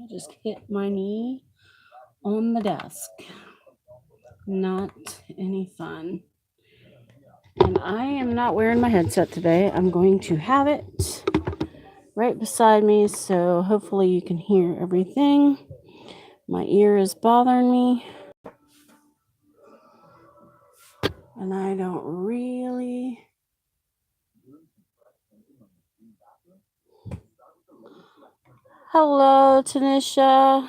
I just hit my knee on the desk. Not any fun. And I am not wearing my headset today. I'm going to have it right beside me, so hopefully you can hear everything. My ear is bothering me, and I don't really. Hello, Tanisha.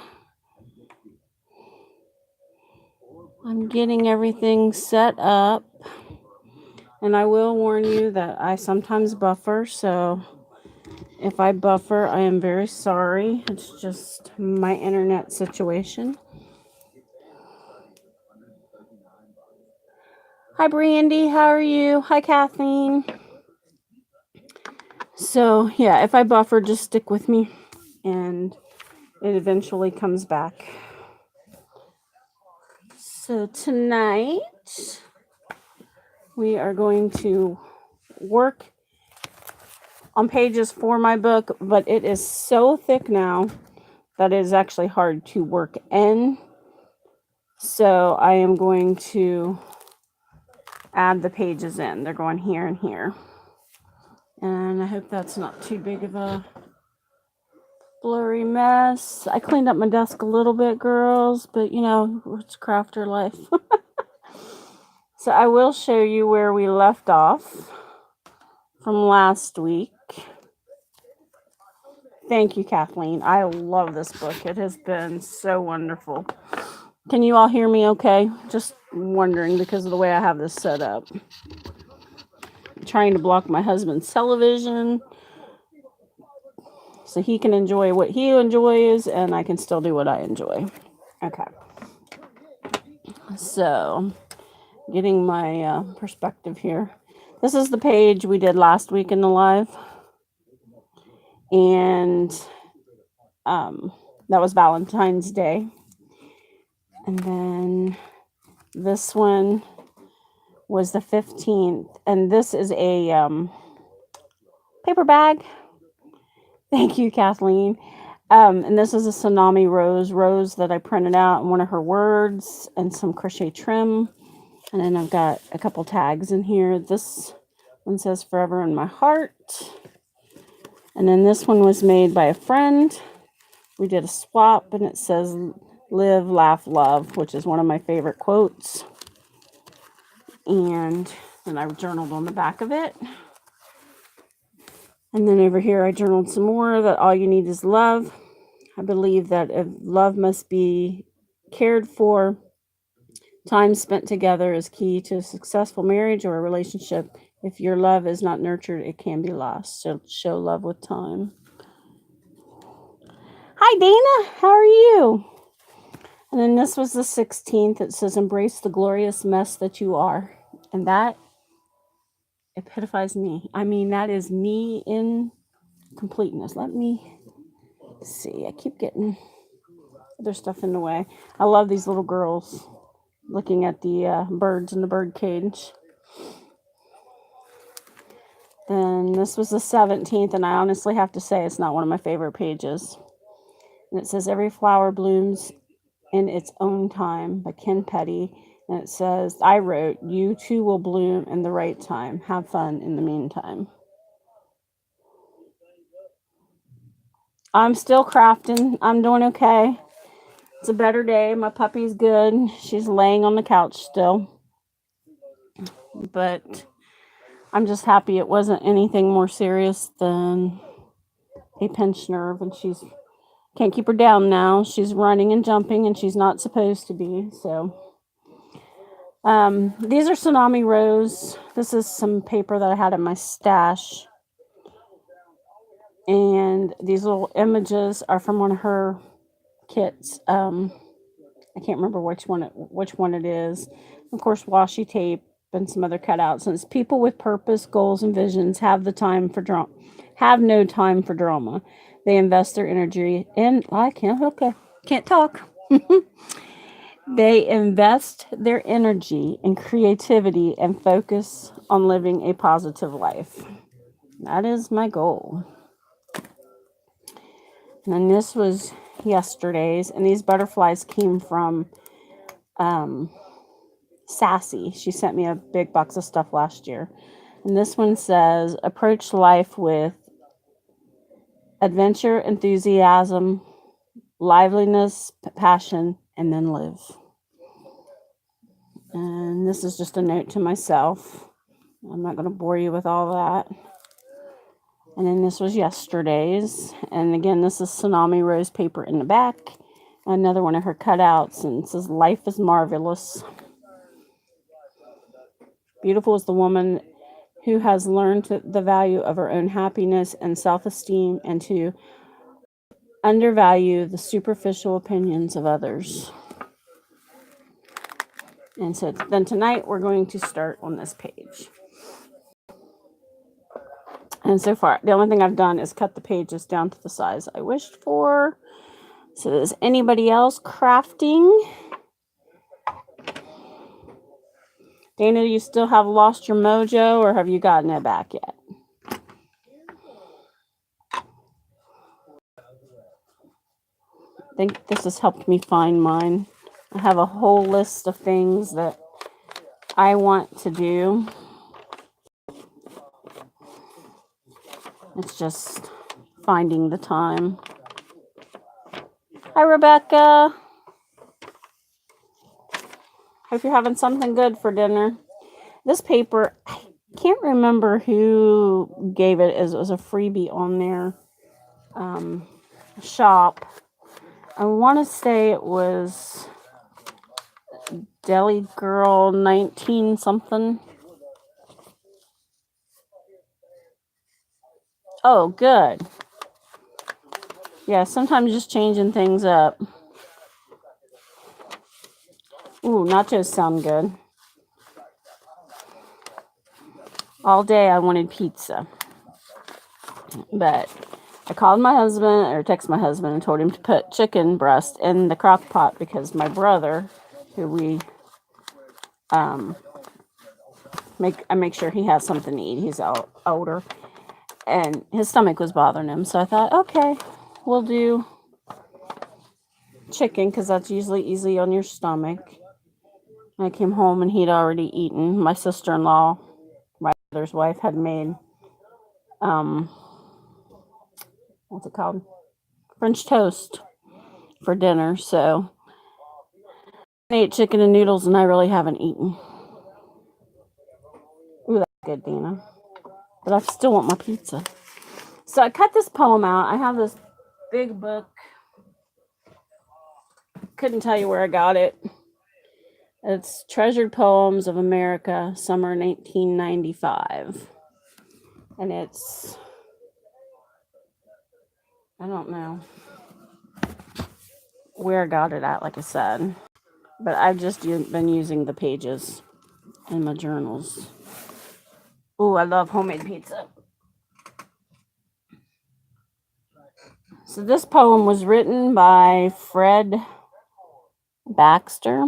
I'm getting everything set up, and I will warn you that I sometimes buffer, so if I buffer, I am very sorry. It's just my internet situation. Hi, Brandy. How are you? Hi, Kathleen. So, yeah, if I buffer, just stick with me, and it eventually comes back. So, tonight, we are going to work on pages for my book, but it is so thick now that it is actually hard to work in. So I am going to add the pages in. They're going here and here. And I hope that's not too big of a blurry mess. I cleaned up my desk a little bit, girls, but you know, it's crafter life. So I will show you where we left off from last week. Thank you, Kathleen. I love this book. It has been so wonderful. Can you all hear me okay? Just wondering because of the way I have this set up. I'm trying to block my husband's television so he can enjoy what he enjoys and I can still do what I enjoy. Okay. So, getting my perspective here. This is the page we did last week in the live. And that was Valentine's Day. And then this one was the 15th. And this is a paper bag. Thank you, Kathleen. And this is a Tsunami rose that I printed out and one of her words and some crochet trim. And then I've got a couple tags in here. This one says Forever in My Heart. And then this one was made by a friend. We did a swap and it says Live, Laugh, Love, which is one of my favorite quotes. And then I journaled on the back of it. And then over here I journaled some more that all you need is love. I believe that if love must be cared for, time spent together is key to a successful marriage or a relationship. If your love is not nurtured, it can be lost. So show love with time. Hi, Dana. How are you? And then this was the 16th. It says, embrace the glorious mess that you are. And that epitophizes me. I mean, that is me in completeness. Let me see. I keep getting other stuff in the way. I love these little girls looking at the birds in the bird cage. Then this was the 17th, and I honestly have to say it's not one of my favorite pages. And it says, every flower blooms in its own time by Ken Petty. And it says, I wrote, you too will bloom in the right time. Have fun in the meantime. I'm still crafting. I'm doing okay. It's a better day. My puppy's good. She's laying on the couch still. But I'm just happy it wasn't anything more serious than a pinched nerve. And she's can't keep her down now. She's running and jumping and she's not supposed to be. So these are Tsunami Rose. This is some paper that I had in my stash. And these little images are from one of her kits. I can't remember which one it is. Of course, washi tape and some other cutouts. And it's people with purpose, goals, and visions have no time for drama. They invest their energy in. I can't talk. They invest their energy in creativity and focus on living a positive life. That is my goal. And then this was yesterday's, and these butterflies came from Sassy. She sent me a big box of stuff last year. And this one says, approach life with adventure, enthusiasm, liveliness, passion, and then live. And this is just a note to myself. I'm not going to bore you with all that. And then this was yesterday's. And again, this is Tsunami Rose paper in the back. Another one of her cutouts. And it says, life is marvelous. Beautiful is the woman who has learned the value of her own happiness and self-esteem and to undervalue the superficial opinions of others. And so then tonight we're going to start on this page. And so far, the only thing I've done is cut the pages down to the size I wished for. So is anybody else crafting? Dana, do you still have lost your mojo, or have you gotten it back yet? I think this has helped me find mine. I have a whole list of things that I want to do. It's just finding the time. Hi, Rebecca. Hope you're having something good for dinner. This paper, I can't remember who gave it. It was a freebie on their shop. I want to say it was Deli Girl 19 something. Oh, good. Yeah, sometimes just changing things up. Ooh, nachos sound good. All day I wanted pizza. But I called my husband, or texted my husband, and told him to put chicken breast in the crock pot because my brother, who we I make sure he has something to eat. He's older, and his stomach was bothering him. So I thought, okay, we'll do chicken because that's usually easy on your stomach. I came home and he'd already eaten. My sister-in-law, my brother's wife, had made what's it called? French toast for dinner. So I ate chicken and noodles, and I really haven't eaten. Ooh, that's good, Dana. But I still want my pizza. So I cut this poem out. I have this big book. Couldn't tell you where I got it. It's Treasured Poems of America, summer 1995. And it's, I don't know where I got it at, like I said. But I've just been using the pages in my journals. Ooh, I love homemade pizza. So this poem was written by Fred Baxter.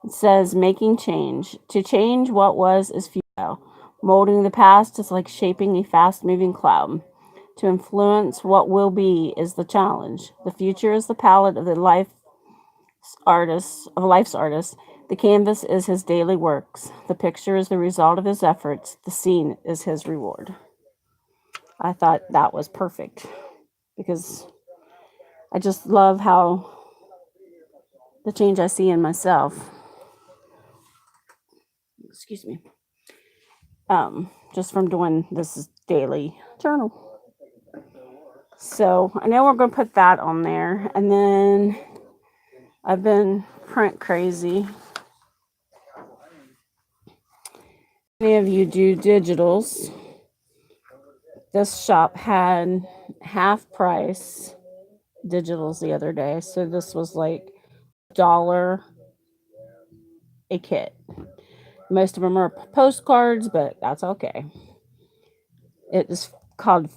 It says, making change. To change what was is futile. Molding the past is like shaping a fast-moving cloud. To influence what will be is the challenge. The future is the palette of life's artist. The canvas is his daily works. The picture is the result of his efforts. The scene is his reward. I thought that was perfect because I just love how the change I see in myself. Excuse me. Just from doing this daily journal. So I know we're going to put that on there. And then I've been print crazy. Many of you do digitals. This shop had half price digitals the other day. So this was like $1 a kit. Most of them are postcards, but that's okay. It is called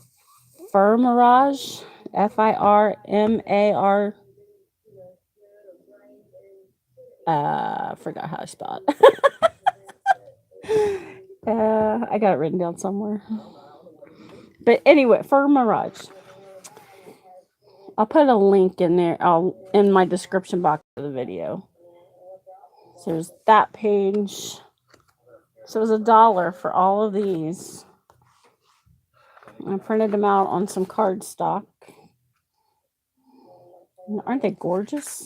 Firmarage, Firmar. I forgot how I spell it. I got it written down somewhere. But anyway, Firmarage. I'll put a link in there. In my description box of the video. So there's that page. So it was $1 for all of these. I printed them out on some cardstock. Aren't they gorgeous?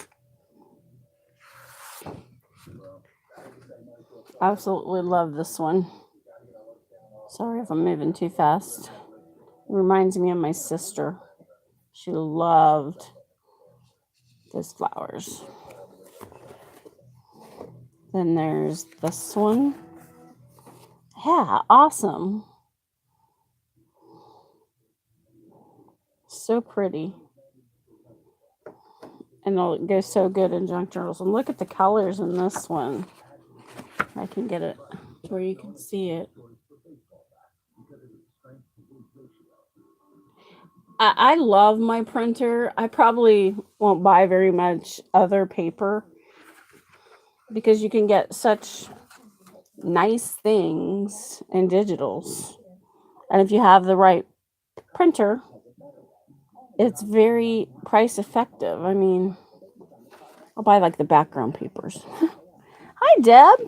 Absolutely love this one. Sorry if I'm moving too fast. It reminds me of my sister. She loved those flowers. Then there's this one. Yeah, awesome. So pretty. And it'll go so good in junk journals. And look at the colors in this one. I can get it where you can see it. I love my printer. I probably won't buy very much other paper because you can get such nice things in digitals. And if you have the right printer, it's very price effective. I mean, I'll buy like the background papers. Hi, Deb.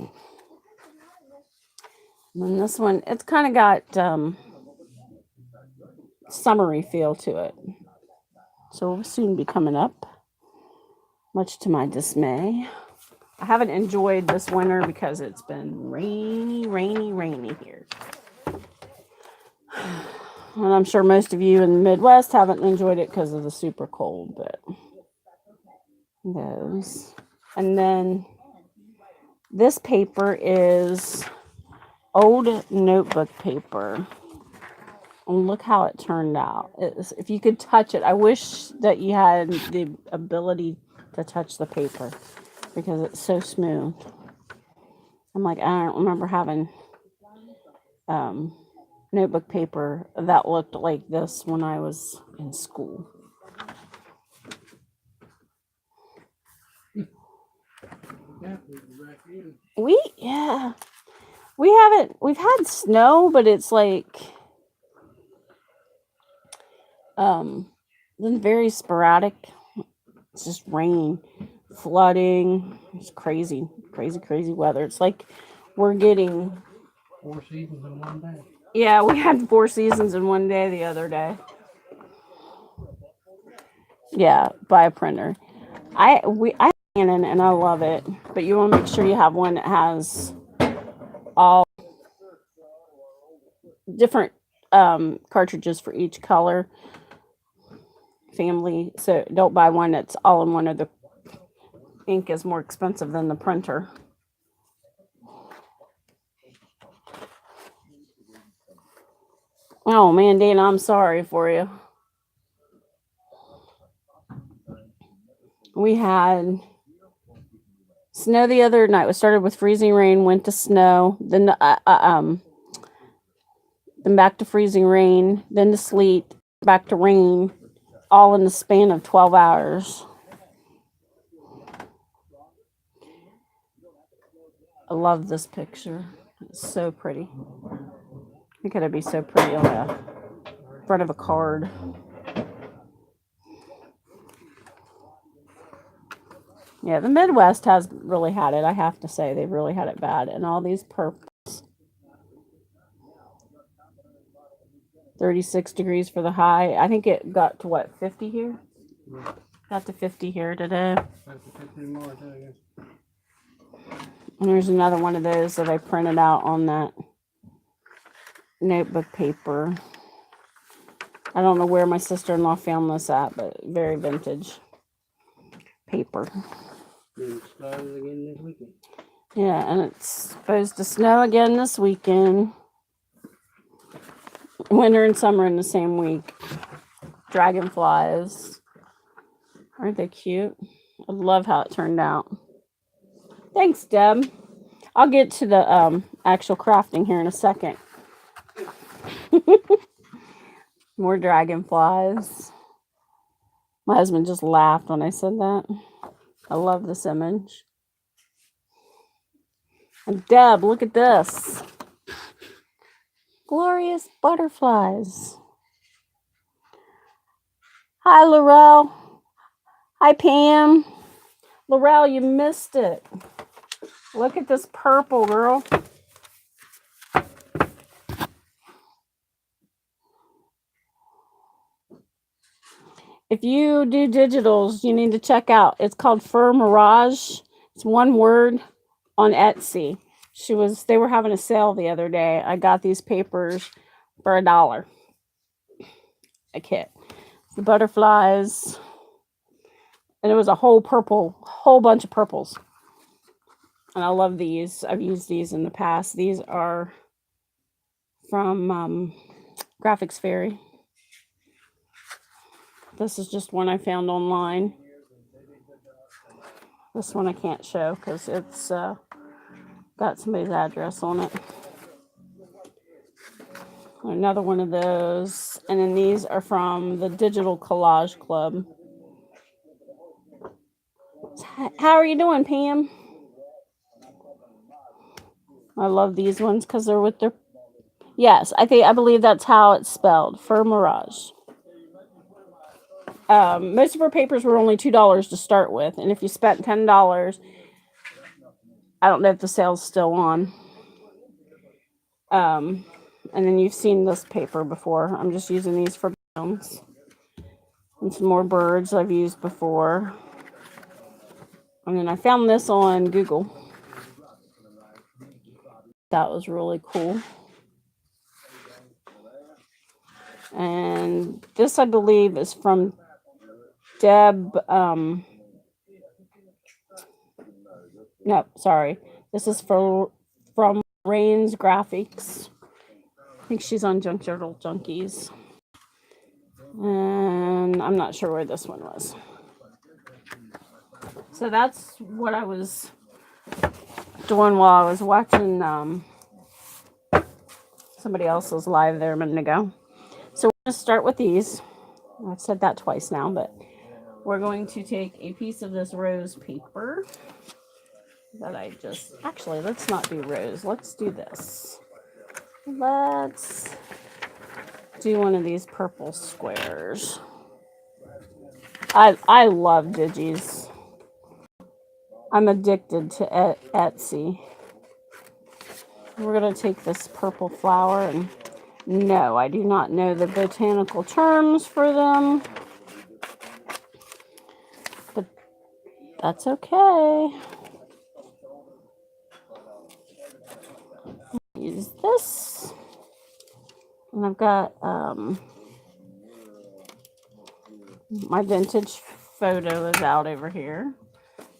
And then this one, it's kind of got summery feel to it. So we'll soon be coming up, much to my dismay. I haven't enjoyed this winter because it's been rainy here. And I'm sure most of you in the Midwest haven't enjoyed it because of the super cold, but those. And then this paper is old notebook paper. And look how it turned out. If you could touch it, I wish that you had the ability to touch the paper because it's so smooth. I'm like, I don't remember having notebook paper that looked like this when I was in school. We've had snow, but it's like been very sporadic. It's just rain, flooding. It's crazy weather. It's like we're getting 4 seasons in one day. Yeah, we had 4 seasons in one day the other day. Yeah, buy a printer. I have Canon and I love it, but you want to make sure you have one that has all different cartridges for each color family. So don't buy one that's all in one, or the ink is more expensive than the printer. Oh man, Dana, I'm sorry for you. We had snow the other night. We started with freezing rain, went to snow, then back to freezing rain, then to sleet, back to rain, all in the span of 12 hours. I love this picture. It's so pretty. I think it'd be so pretty on the front of a card. Yeah, the Midwest has really had it. I have to say, they've really had it bad. And all these purples. 36 degrees for the high. I think it got to what, 50 here? Yeah. Got to 50 here today. That's a 15 more, I guess. And there's another one of those that I printed out on that notebook paper. I don't know where my sister-in-law found this at, but very vintage paper. Then it started again this weekend. Yeah, and it's supposed to snow again this weekend. Winter and summer in the same week. Dragonflies. Aren't they cute? I love how it turned out. Thanks, Deb. I'll get to the actual crafting here in a second. More dragonflies. My husband just laughed when I said that. I love this image. And Deb, look at this. Glorious butterflies. Hi, Laurel. Hi, Pam. Laurel, you missed it. Look at this purple, girl. If you do digitals, you need to check out. It's called Fur Mirage. It's one word on Etsy. They were having a sale the other day. I got these papers for $1 a kit. The butterflies, and it was a whole bunch of purples. And I love these. I've used these in the past. These are from Graphics Fairy. This is just one I found online. This one I can't show because it's got somebody's address on it. Another one of those. And then these are from the Digital Collage Club. How are you doing, Pam? I love these ones because they're with their... Yes, I believe that's how it's spelled. Fur Mirage. Most of her papers were only $2 to start with. And if you spent $10, I don't know if the sale's still on. And then you've seen this paper before. I'm just using these for bounds. And some more birds I've used before. And then I found this on Google. That was really cool. And this, I believe, is from Deb. No, sorry. This is from Rain's Graphics. I think she's on Junk Journal Junkies. And I'm not sure where this one was. So that's what I was doing while I was watching somebody else's live there a minute ago. So we're going to start with these. I've said that twice now, but we're going to take a piece of this rose paper that I just... Actually, let's not do rose. Let's do this. Let's do one of these purple squares. I love digis. I'm addicted to Etsy. We're going to take this purple flower, and no, I do not know the botanical terms for them, but that's okay. Use this, and I've got my vintage photo is out over here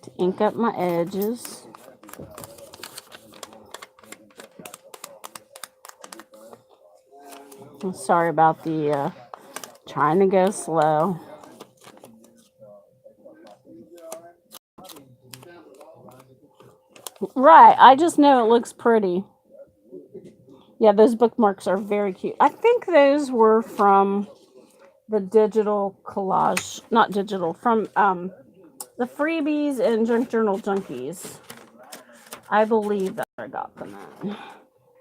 to ink up my edges. I'm sorry about the trying to go slow. Right, I just know it looks pretty. Yeah, those bookmarks are very cute. I think those were from the Digital Collage, not digital, from the Freebies and Junk Journal Junkies. I believe that I got them at.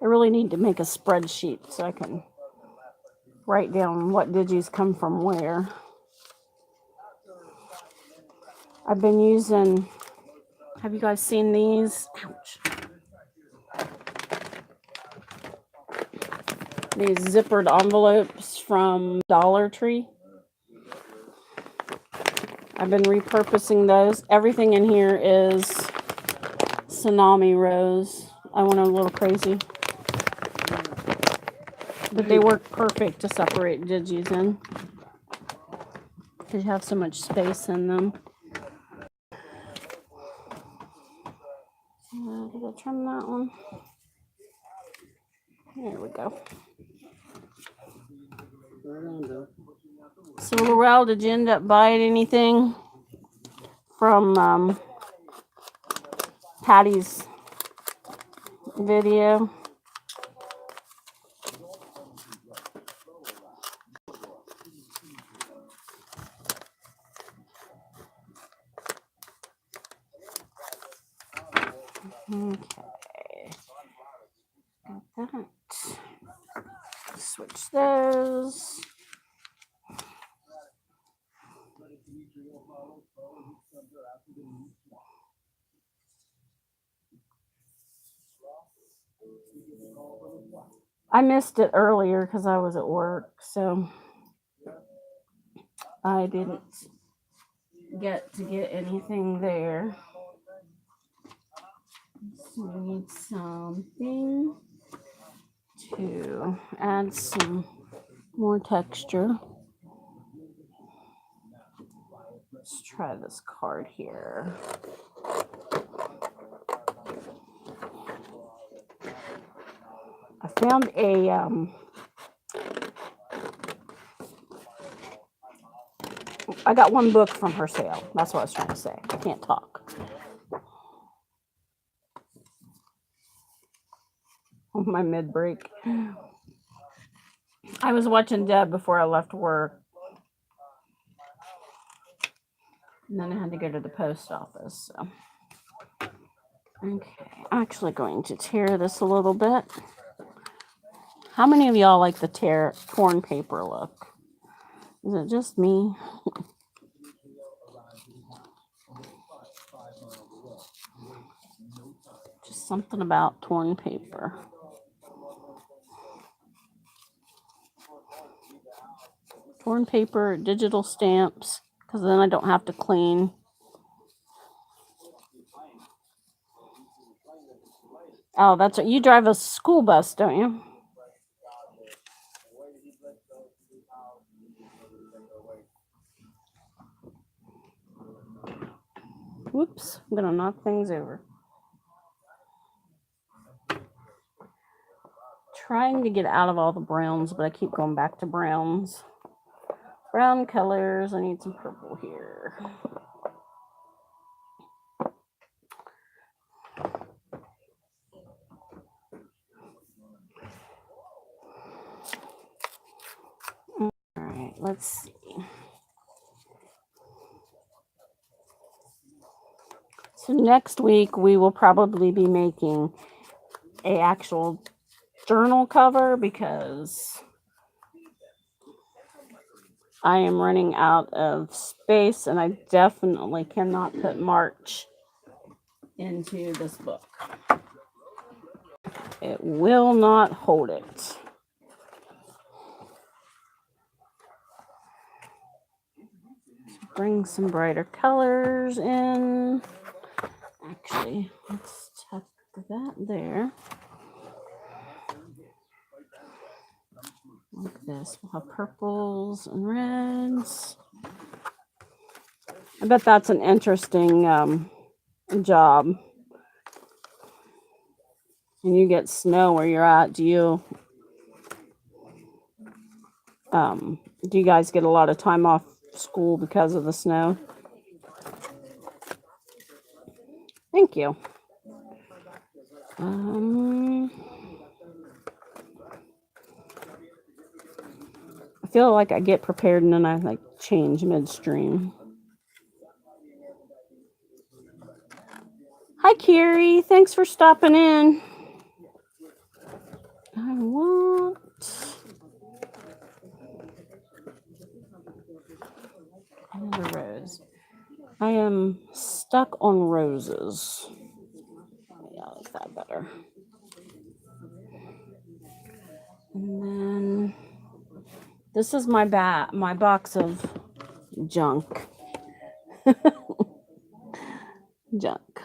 I really need to make a spreadsheet so I can write down what digis come from where. I've been using... Have you guys seen these? Ouch. These zippered envelopes from Dollar Tree. I've been repurposing those. Everything in here is Tsunami Rose. I went a little crazy. But they work perfect to separate digis in. Because you have so much space in them. Did I trim that one? There we go. So, Laurel, did you end up buying anything from Patty's video? Okay. Got that. Switch those. I missed it earlier because I was at work, so I didn't get anything there. So we need something to add some more texture. Let's try this card here. I found I got one book from her sale. That's what I was trying to say. I can't talk. On my mid break. I was watching Deb before I left work. And then I had to go to the post office. So. Okay, I'm actually going to tear this a little bit. How many of y'all like the torn paper look? Is it just me? Just something about torn paper. Torn paper, digital stamps, because then I don't have to clean. Oh, that's right. You drive a school bus, don't you? Whoops, I'm going to knock things over. Trying to get out of all the browns, but I keep going back to browns. Brown colors. I need some purple here. All right, let's see. So next week we will probably be making a actual journal cover because I am running out of space and I definitely cannot put March into this book. It will not hold it. Bring some brighter colors in. Actually, let's tuck that there. Like this. We'll have purples and reds. I bet that's an interesting job. And you get snow where you're at. Do you guys get a lot of time off school because of the snow? Thank you. I feel like I get prepared and then I like change midstream. Hi, Carrie. Thanks for stopping in. I want another rose. I am stuck on roses. Yeah, I like that better. And then this is my box of junk. Junk.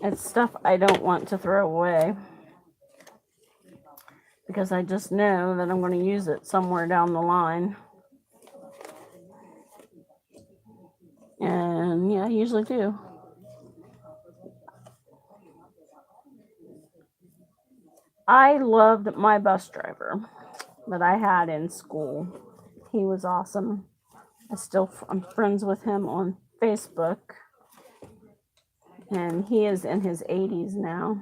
It's stuff I don't want to throw away because I just know that I'm going to use it somewhere down the line. And yeah, I usually do. I loved my bus driver that I had in school. He was awesome. I'm friends with him on Facebook. And he is in his 80s now.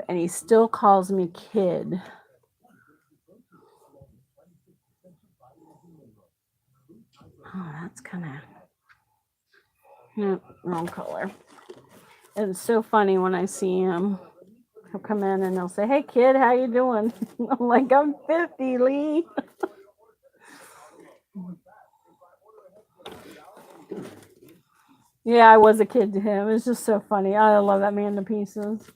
And he still calls me kid. Oh, that's kind of... No, wrong color. And it's so funny when I see him. He'll come in and he'll say, "Hey, kid, how you doing?" I'm like, "I'm 50, Lee." Yeah, I was a kid to him. It's just so funny. I love that man to pieces.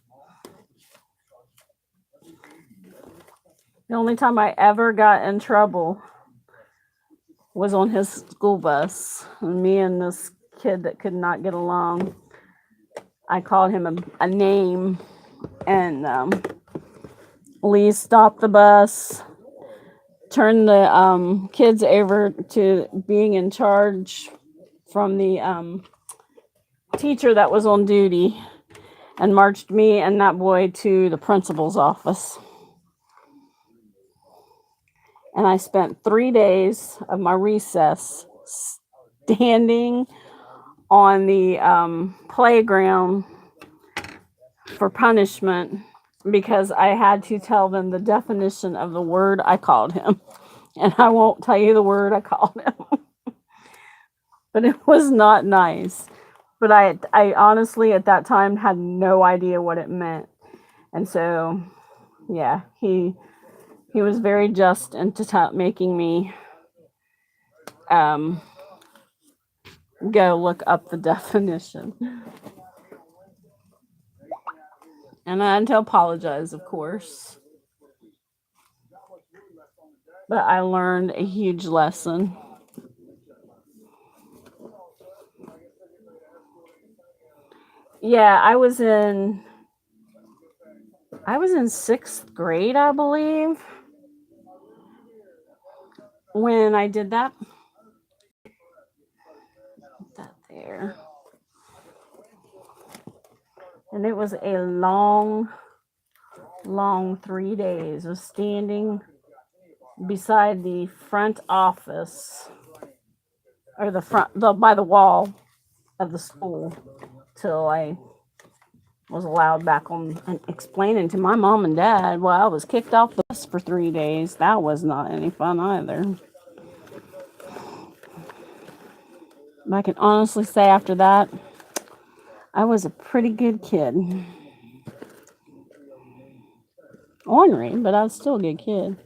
The only time I ever got in trouble was on his school bus. Me and this kid that could not get along, I called him a name, and Lee stopped the bus, turned the kids over to being in charge from the teacher that was on duty, and marched me and that boy to the principal's office. And I spent 3 days of my recess standing on the playground for punishment because I had to tell them the definition of the word I called him. And I won't tell you the word I called him. But it was not nice. But I honestly at that time had no idea what it meant. And so, yeah, he was very just into making me go look up the definition. And I had to apologize, of course. But I learned a huge lesson. Yeah, I was in 6th grade, I believe, when I did that. Put that there. And it was a long 3 days of standing beside the front office, or by the wall of the school, till I was allowed back on, and explaining to my mom and dad why I was kicked off the bus for 3 days. That was not any fun either. I can honestly say after that, I was a pretty good kid. Ornery, but I was still a good kid.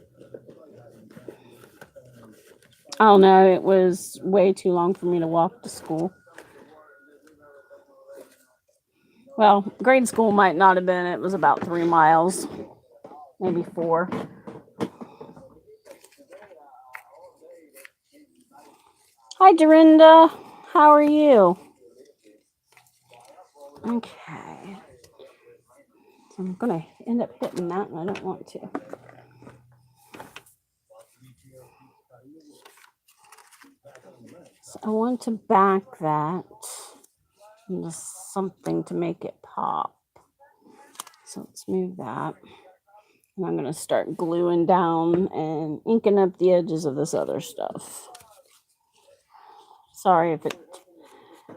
I don't know, it was way too long for me to walk to school. Well, grade school might not have been. It was about 3 miles, maybe 4. Hi, Dorinda. How are you? Okay. I'm going to end up hitting that, and I don't want to. So I want to back that into something to make it pop. So let's move that. And I'm going to start gluing down and inking up the edges of this other stuff. Sorry if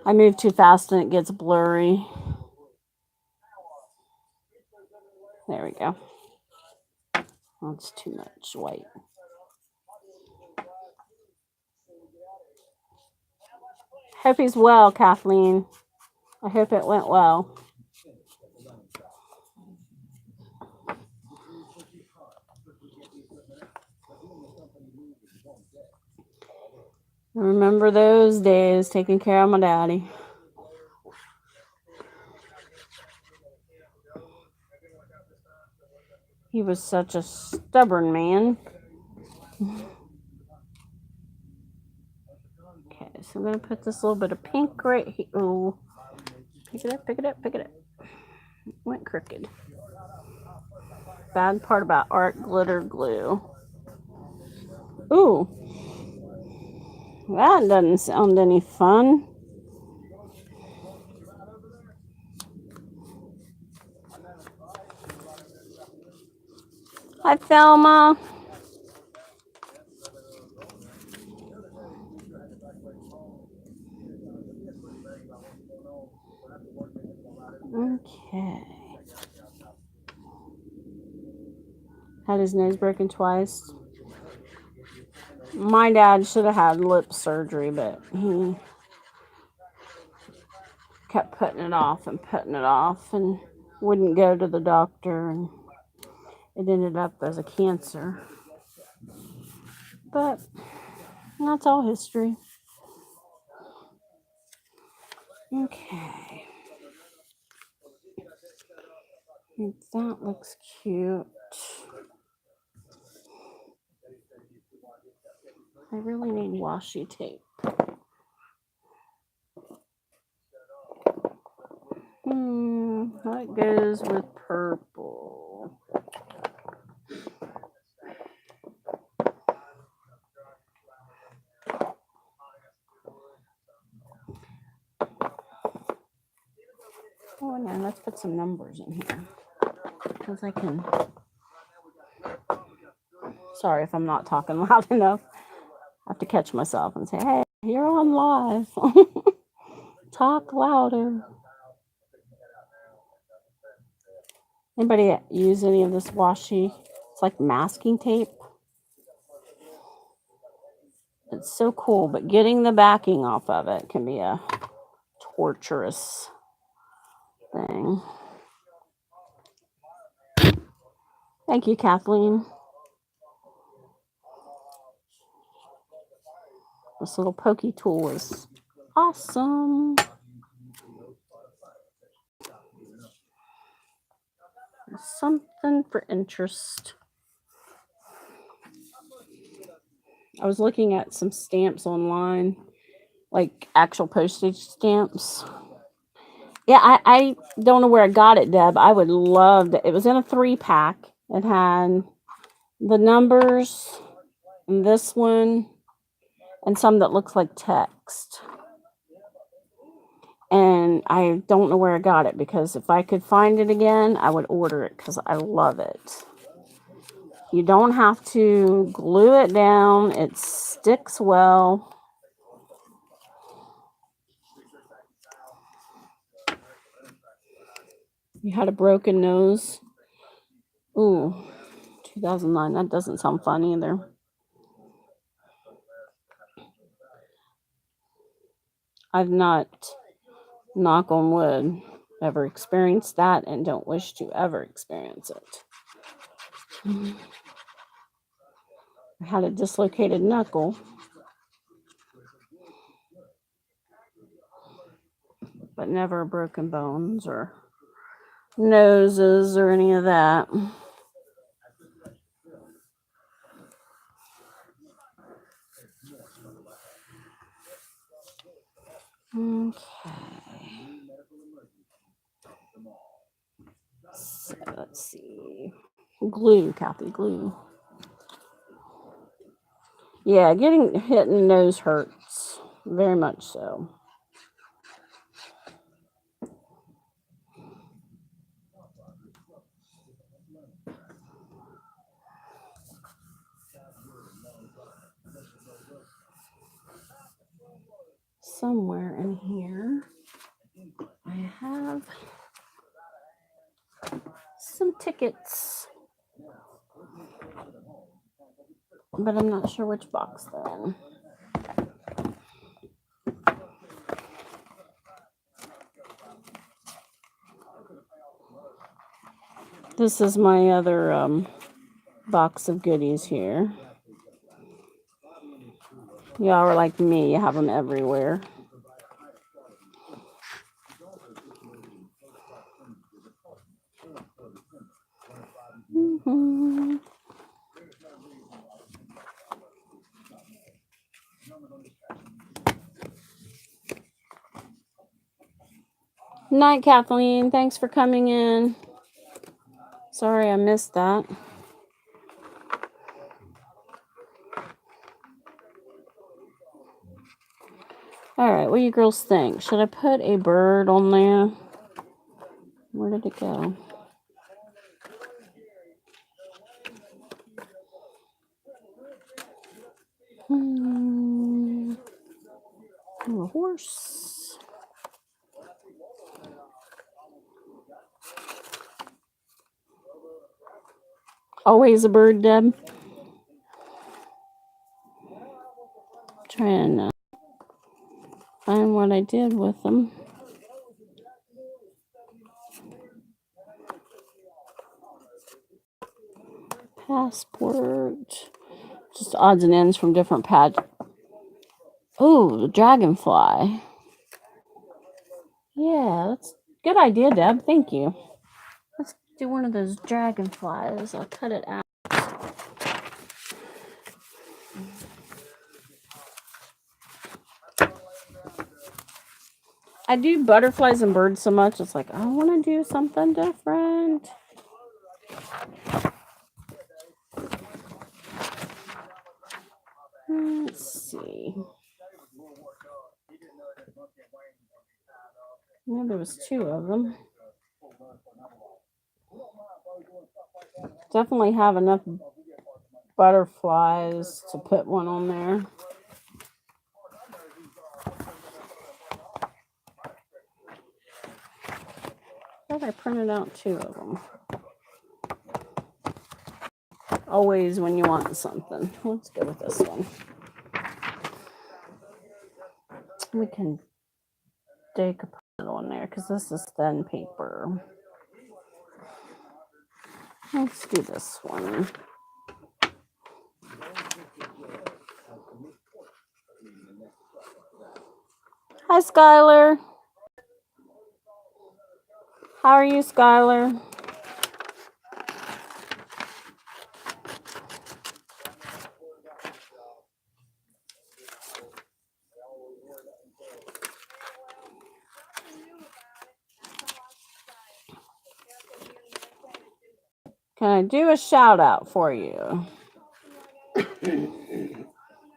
I move too fast and it gets blurry. There we go. That's too much white. Hope he's well, Kathleen. I hope it went well. I remember those days taking care of my daddy. He was such a stubborn man. Okay, so I'm going to put this little bit of pink right here. Oh, pick it up, pick it up, pick it up. It went crooked. Bad part about art glitter glue. Ooh, that doesn't sound any fun. Hi, Thelma. Okay. Had his nose broken twice. My dad should have had lip surgery, but he kept putting it off and wouldn't go to the doctor, and it ended up as a cancer. But that's all history. Okay. That looks cute. I really need washi tape. What goes with purple? Oh, now let's put some numbers in here. Because I can. Sorry if I'm not talking loud enough. I have to catch myself and say, hey, you're on live. Talk louder. Anybody use any of this washi? It's like masking tape. It's so cool, but getting the backing off of it can be a torturous thing. Thank you, Kathleen. This little pokey tool is awesome. Something for interest. I was looking at some stamps online, like actual postage stamps. Yeah, I don't know where I got it, Deb. I would love to. It was in a 3-pack. It had the numbers, and this one, and some that looks like text. And I don't know where I got it, because if I could find it again, I would order it because I love it. You don't have to glue it down. It sticks well. You had a broken nose. Ooh, 2009. That doesn't sound fun either. I've not, knock on wood, ever experienced that and don't wish to ever experience it. I had a dislocated knuckle, but never broken bones or noses or any of that. Okay. So let's see. Glue, Kathy, glue. Yeah, getting hit in the nose hurts. Very much so. Somewhere in here, I have some tickets, but I'm not sure which box they're in. This is my other box of goodies here. Y'all are like me, you have them everywhere. Mm-hmm. Night, Kathleen. Thanks for coming in. Sorry I missed that. All right, what do you girls think? Should I put a bird on there? Where did it go? A horse. Always a bird, Deb. Trying to find what I did with them. Passport. Just odds and ends from different pads. Oh, the dragonfly. Yeah, that's a good idea, Deb. Thank you. Let's do one of those dragonflies. I'll cut it out. I do butterflies and birds so much. It's like, I want to do something different. Let's see. Yeah, there was 2 of them. Definitely have enough butterflies to put one on there. I thought I printed out 2 of them. Always when you want something. Let's go with this one. We can put it on there because this is thin paper. Let's do this one. Hi, Skylar. How are you, Skylar? Can I do a shout out for you? You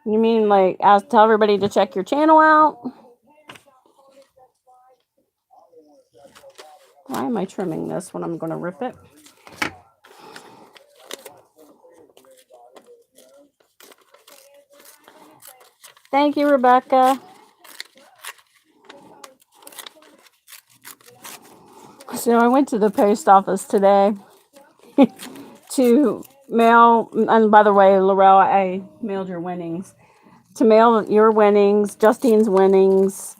mean like tell everybody to check your channel out? Why am I trimming this when I'm going to rip it? Thank you, Rebecca. So I went to the post office today to mail, and by the way, Laurel, I mailed your winnings. To mail your winnings, Justine's winnings,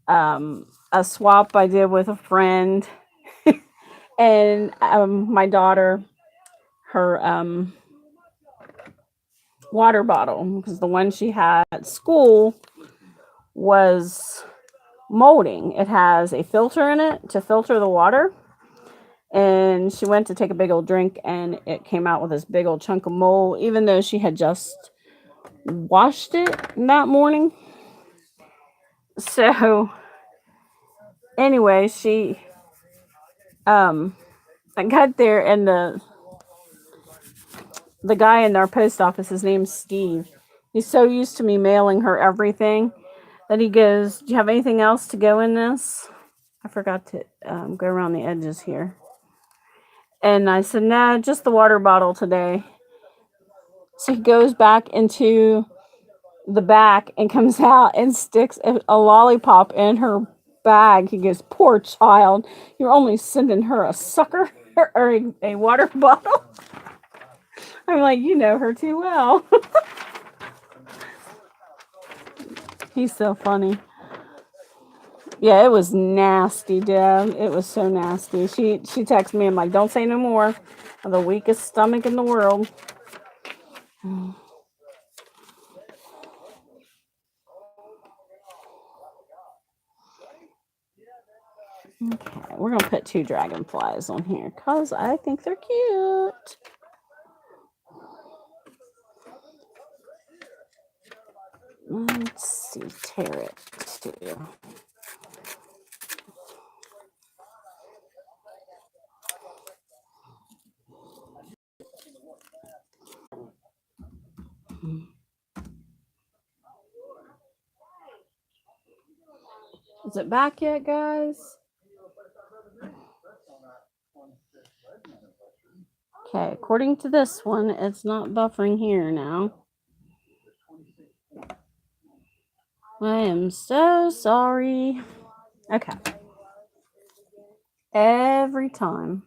a swap I did with a friend, and my daughter, her water bottle, because the one she had at school was molding. It has a filter in it to filter the water. And she went to take a big old drink and it came out with this big old chunk of mold, even though she had just washed it that morning. So anyway, I got there and the guy in our post office, his name's Steve. He's so used to me mailing her everything that he goes, "Do you have anything else to go in this?" I forgot to go around the edges here. And I said, "No, just the water bottle today." So he goes back into the back and comes out and sticks a lollipop in her bag. He goes, "Poor child, you're only sending her a sucker or a water bottle." I'm like, you know her too well. He's so funny. Yeah, it was nasty, Deb. It was so nasty. She texted me. I'm like, "Don't say no more." I have the weakest stomach in the world. Okay, we're gonna put 2 dragonflies on here because I think they're cute. Let's see, tear it too. Is it back yet, guys? Okay, according to this one, it's not buffering here now. I am so sorry. Okay. Every time.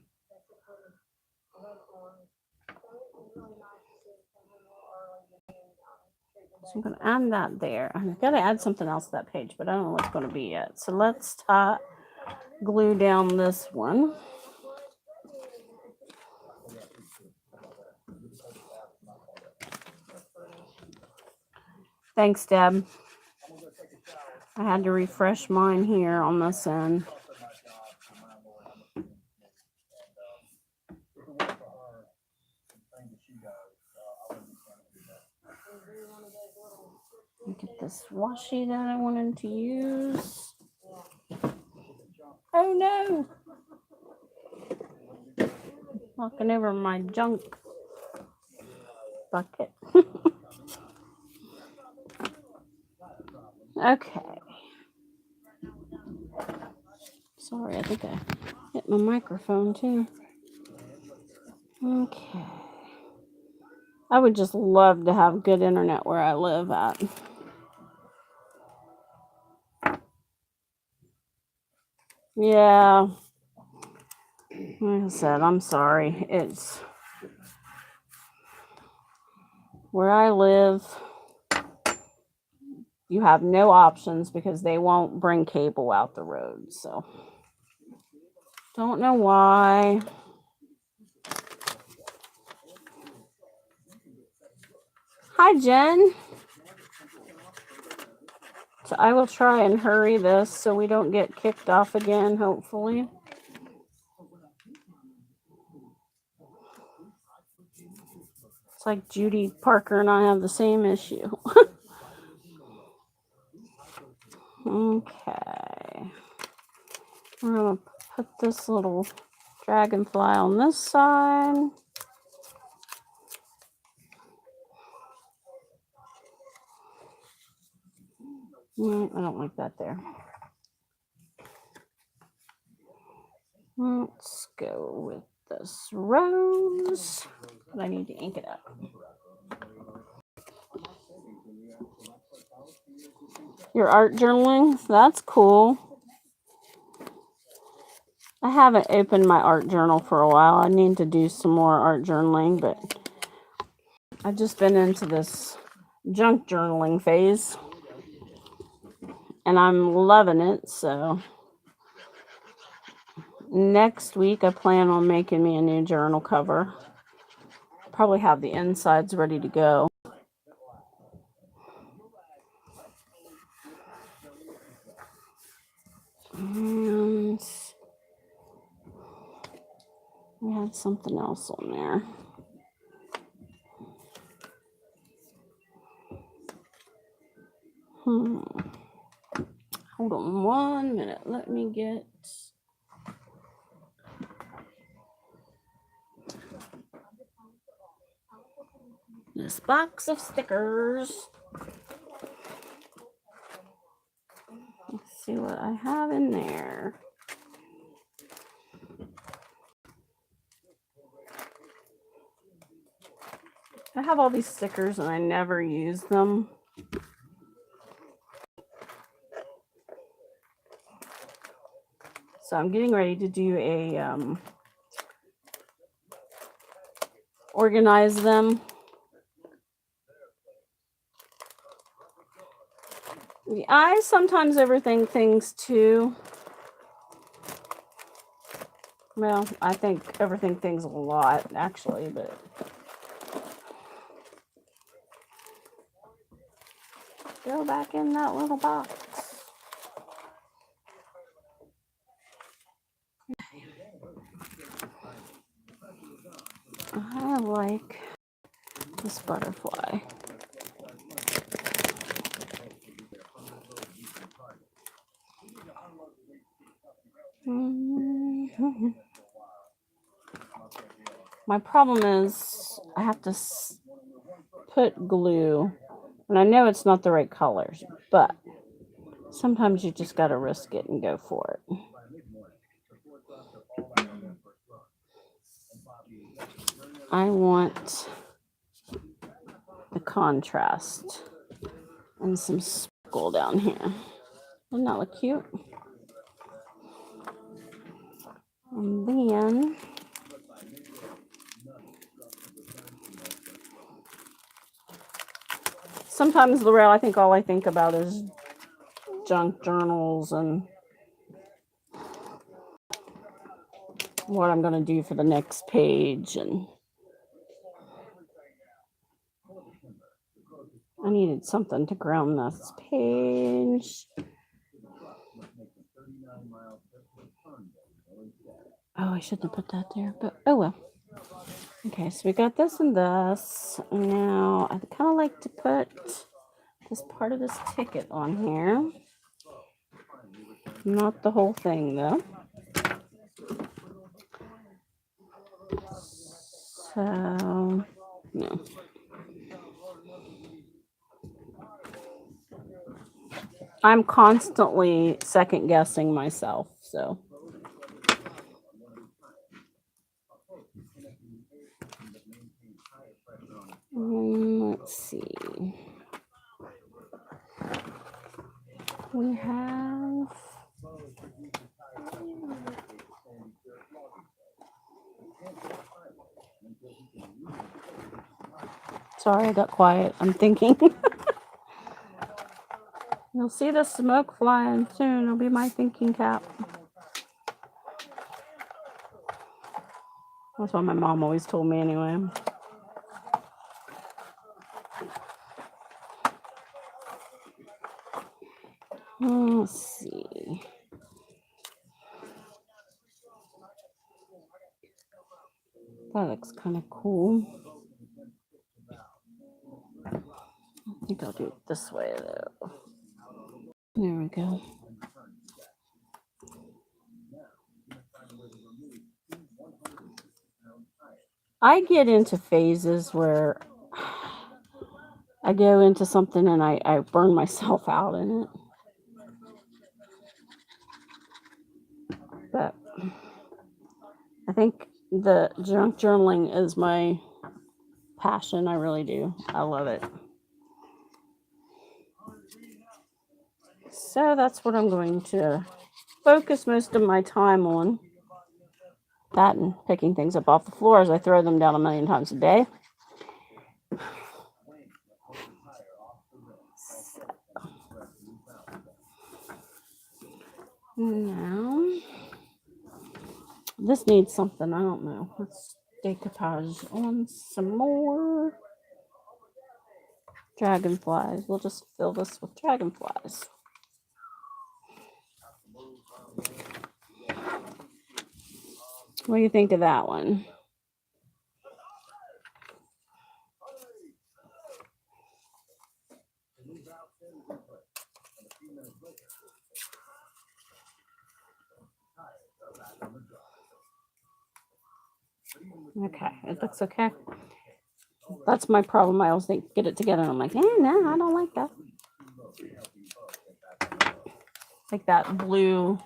So I'm going to add that there. I've got to add something else to that page, but I don't know what's going to be yet. So let's glue down this one. Thanks, Deb. I had to refresh mine here on this end. Get this washi that I wanted to use. Oh no! Knocking over my junk bucket. Okay. Sorry, I think I hit my microphone too. Okay. I would just love to have good internet where I live at. Yeah. Like I said, I'm sorry. It's where I live. You have no options because they won't bring cable out the road. So, don't know why. Hi, Jen. So, I will try and hurry this so we don't get kicked off again, hopefully. It's like Judy Parker and I have the same issue. Okay. We're going to put this little dragonfly on this side. I don't like that there. Let's go with this rose. But I need to ink it up. Your art journaling? That's cool. I haven't opened my art journal for a while. I need to do some more art journaling, but I've just been into this junk journaling phase. And I'm loving it, so next week I plan on making me a new journal cover. Probably have the insides ready to go. And we had something else on there. Hold on 1 minute. Let me get this box of stickers. Let's see what I have in there. I have all these stickers and I never use them. So I'm getting ready to do a organize them. I sometimes overthink things too. Well, I think overthink things a lot actually, but go back in that little box. I like this butterfly. My problem is I have to put glue, and I know it's not the right colors, but sometimes you just got to risk it and go for it. I want the contrast and some sparkle down here. Doesn't that look cute? And then sometimes, Laurel, I think all I think about is junk journals and what I'm going to do for the next page. And I needed something to ground this page. Oh, I shouldn't have put that there, but oh well. Okay, so we got this and this. Now, I'd kind of like to put this part of this ticket on here. Not the whole thing, though. So, no. I'm constantly second guessing myself, so. Let's see. We have. Sorry, I got quiet. I'm thinking. You'll see the smoke flying soon. It'll be my thinking cap. That's what my mom always told me anyway. Let's see. That looks kind of cool. I think I'll do it this way though. There we go. I get into phases where I go into something and I burn myself out in it. But I think the junk journaling is my passion. I really do. I love it. So that's what I'm going to focus most of my time on. That and picking things up off the floor as I throw them down a million times a day. Now, this needs something. I don't know. Let's decoupage on some more dragonflies. We'll just fill this with dragonflies. What do you think of that one? Okay, it looks okay. That's my problem. I always think get it together and I'm like, no, I don't like that. Like that blue,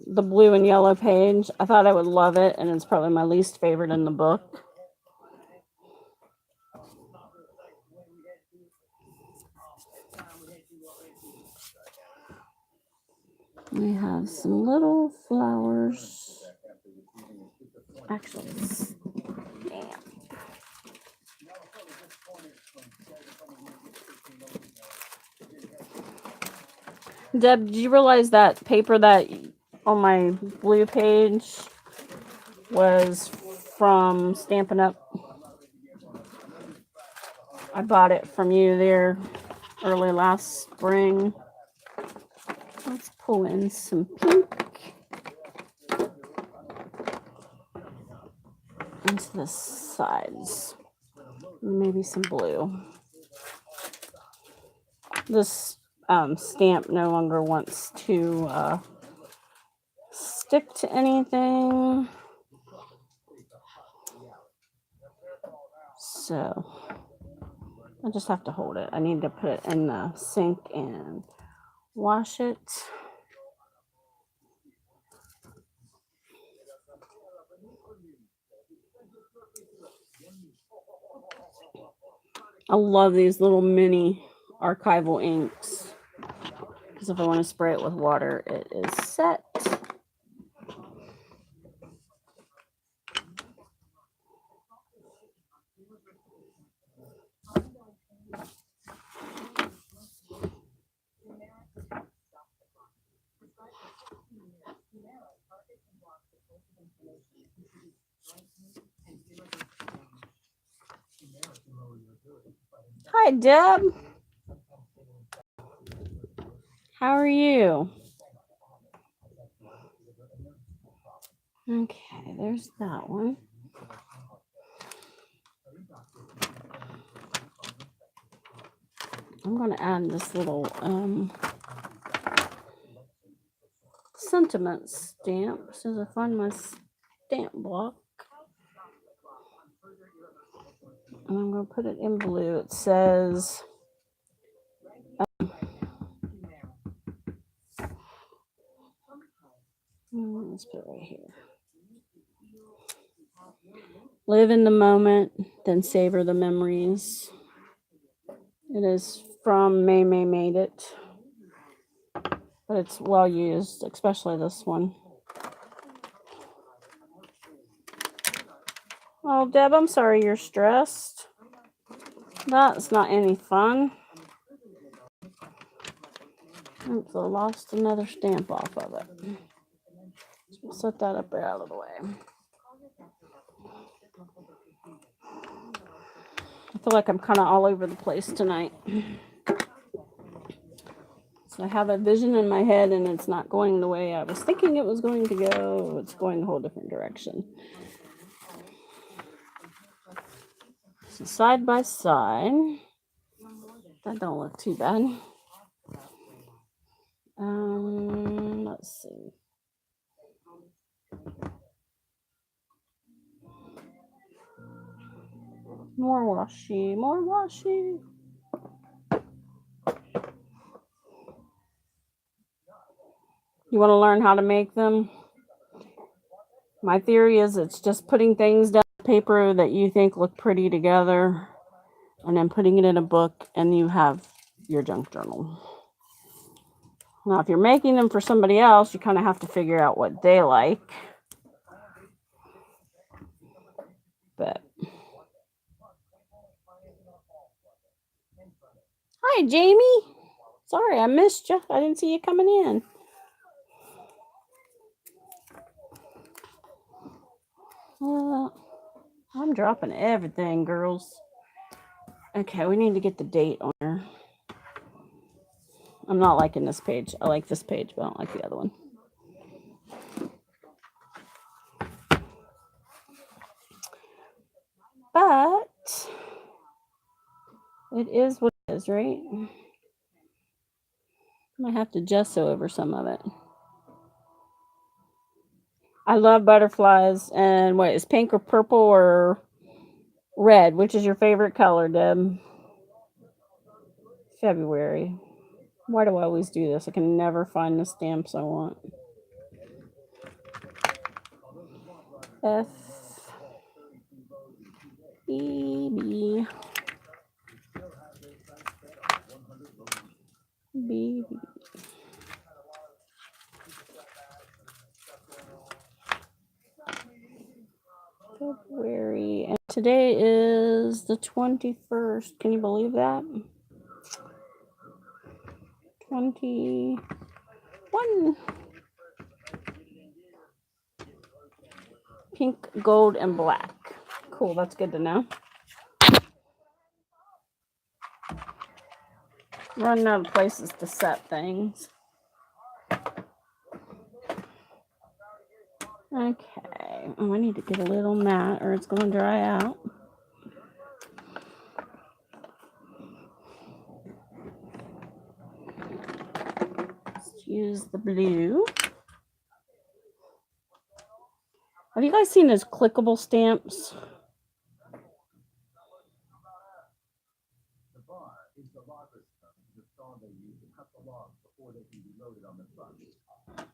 the blue and yellow page. I thought I would love it, and it's probably my least favorite in the book. We have some little flowers. Actually, damn. Deb, did you realize that paper that on my blue page was from Stampin' Up? I bought it from you there early last spring. Let's pull in some pink into the sides. Maybe some blue. This stamp no longer wants to stick to anything. So I just have to hold it. I need to put it in the sink and wash it. I love these little mini archival inks because if I want to spray it with water, it is set. Hi, Deb. How are you? Okay, there's that one. I'm going to add this little sentiment stamp as soon as I find my stamp block. And I'm going to put it in blue. It says... let's put it right here. Live in the moment, then savor the memories. It is from May Made It. But it's well used, especially this one. Oh, Deb, I'm sorry you're stressed. That's not any fun. Oops, I lost another stamp off of it. So we'll set that up there out of the way. I feel like I'm kind of all over the place tonight. So I have a vision in my head and it's not going the way I was thinking it was going to go. It's going a whole different direction. So side by side. That don't look too bad. Let's see. More washi, more washi. You want to learn how to make them? My theory is it's just putting things down on paper that you think look pretty together and then putting it in a book and you have your junk journal. Now, if you're making them for somebody else, you kind of have to figure out what they like. But hi, Jamie. Sorry, I missed you. I didn't see you coming in. I'm dropping everything, girls. Okay, we need to get the date on her. I'm not liking this page. I like this page, but I don't like the other one. But it is what it is, right? I might have to gesso over some of it. I love butterflies. And what is pink or purple or red? Which is your favorite color, Deb? February. Why do I always do this? I can never find the stamps I want. F E B B. February. And today is the 21st. Can you believe that? 21. Pink, gold, and black. Cool, that's good to know. Running out of places to set things. Okay. Oh, I need to get a little mat or it's going to dry out. Let's use the blue. Have you guys seen those clickable stamps?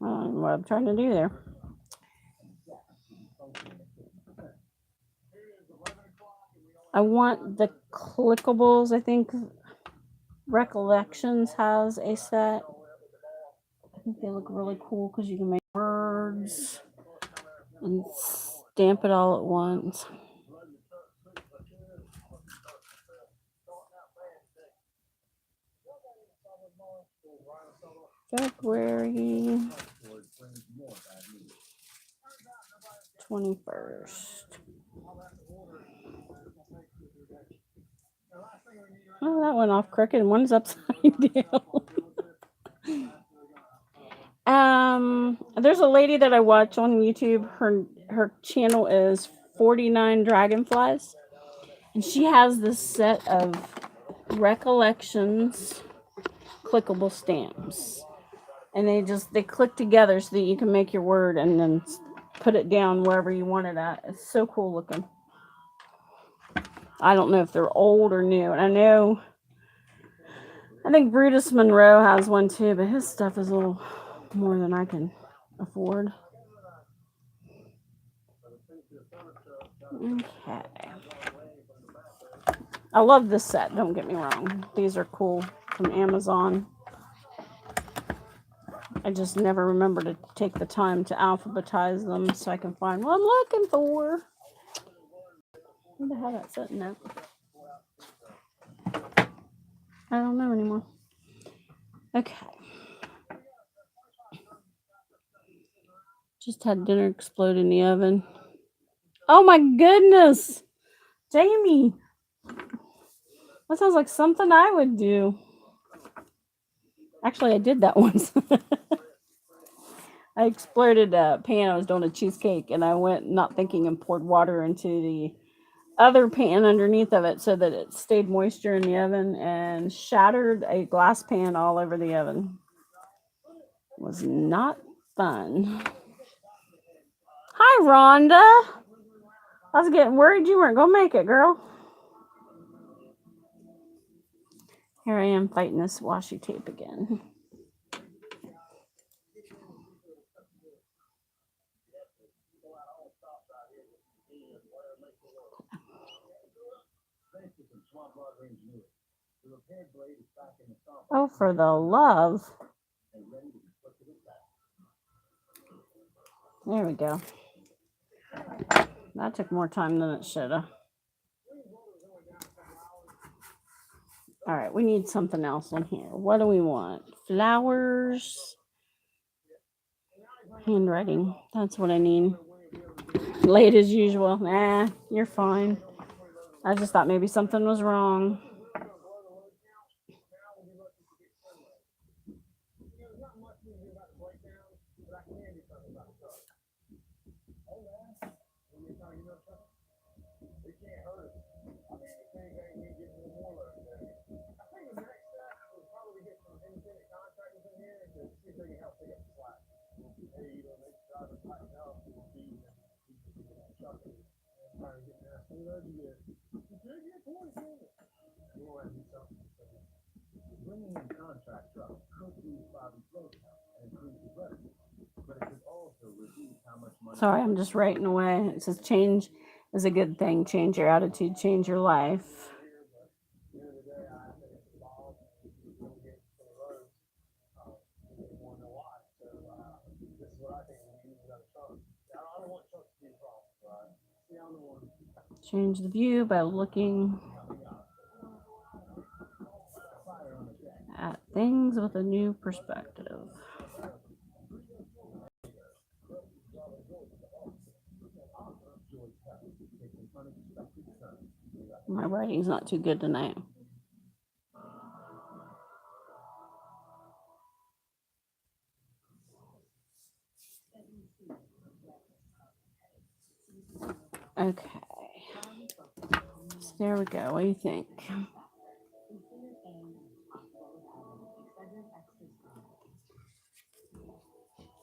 I don't know what I'm trying to do there. I want the clickables. I think Recollections has a set. I think they look really cool because you can make words and stamp it all at once. February 21st. Oh, that went off crooked and one's upside down. There's a lady that I watch on YouTube. Her channel is 49 Dragonflies. And she has this set of Recollections clickable stamps. And they click together so that you can make your word and then put it down wherever you want it at. It's so cool looking. I don't know if they're old or new. And I think Brutus Monroe has one too, but his stuff is a little more than I can afford. Okay. I love this set, don't get me wrong. These are cool from Amazon. I just never remember to take the time to alphabetize them so I can find what I'm looking for. I wonder how that's sitting there. I don't know anymore. Okay. Just had dinner explode in the oven. Oh my goodness! Jamie! That sounds like something I would do. Actually, I did that once. I exploded a pan. I was doing a cheesecake, and I went not thinking and poured water into the other pan underneath of it so that it stayed moisture in the oven and shattered a glass pan all over the oven. It was not fun. Hi, Rhonda. I was getting worried you weren't going to make it, girl. Here I am fighting this washi tape again. Oh, for the love. There we go. That took more time than it should have. All right, we need something else on here. What do we want? Flowers. Handwriting. That's what I need. Late as usual. Nah, you're fine. I just thought maybe something was wrong. Sorry, I'm just writing away. It says change is a good thing. Change your attitude, change your life. Change the view by looking at things with a new perspective. My writing's not too good tonight. Okay. So there we go. What do you think?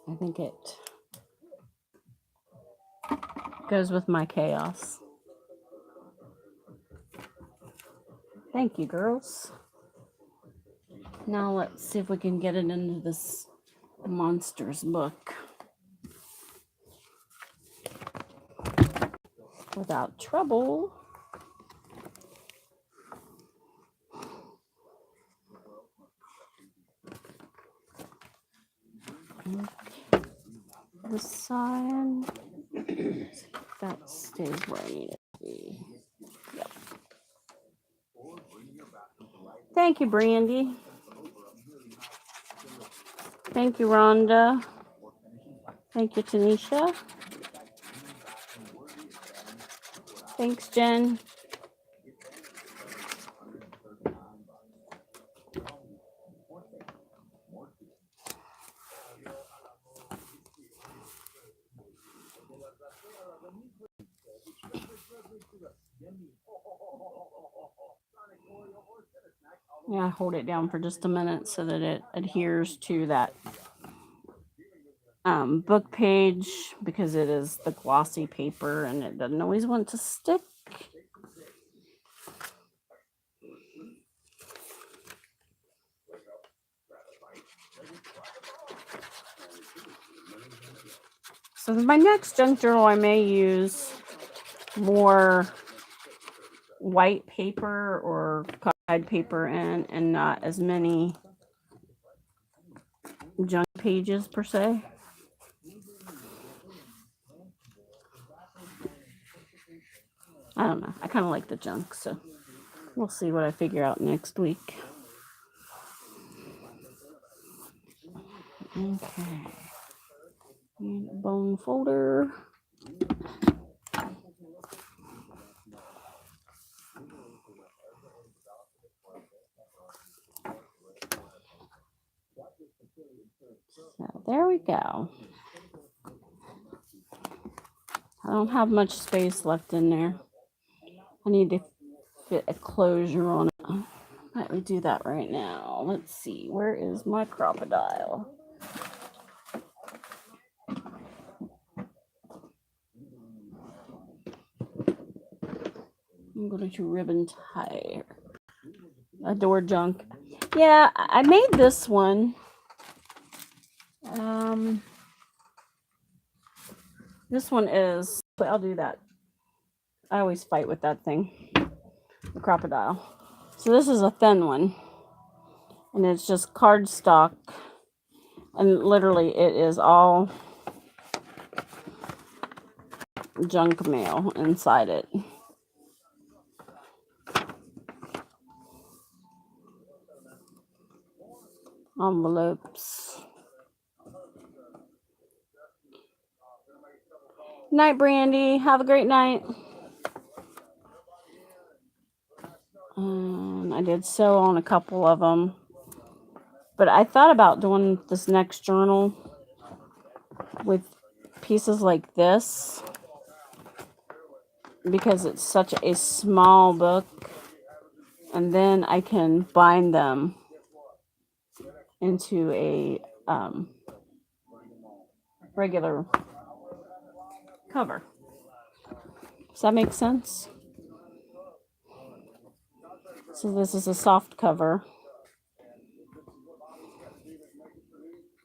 I think it goes with my chaos. Thank you, girls. Now let's see if we can get it into this monsters book without trouble. The side that stays where I need it to be. Yep. Thank you, Brandy. Thank you, Rhonda. Thank you, Tanisha. Thanks, Jen. Yeah, hold it down for just a minute so that it adheres to that book page because it is the glossy paper and it doesn't always want to stick. So my next junk journal, I may use more white paper or colored paper in, and not as many junk pages per se. I don't know. I kind of like the junk, so we'll see what I figure out next week. Okay. Bone folder. So there we go. I don't have much space left in there. I need to fit a closure on it. Let me do that right now. Let's see. Where is my crocodile? I'm going to ribbon tie. Adore junk. Yeah, I made this one. This one is, but I'll do that. I always fight with that thing. The crocodile. So this is a thin one. And it's just cardstock. And literally it is all junk mail inside it. Envelopes. Night, Brandy. Have a great night. I did sew on a couple of them. But I thought about doing this next journal with pieces like this because it's such a small book. And then I can bind them into a regular cover. Does that make sense? So this is a soft cover.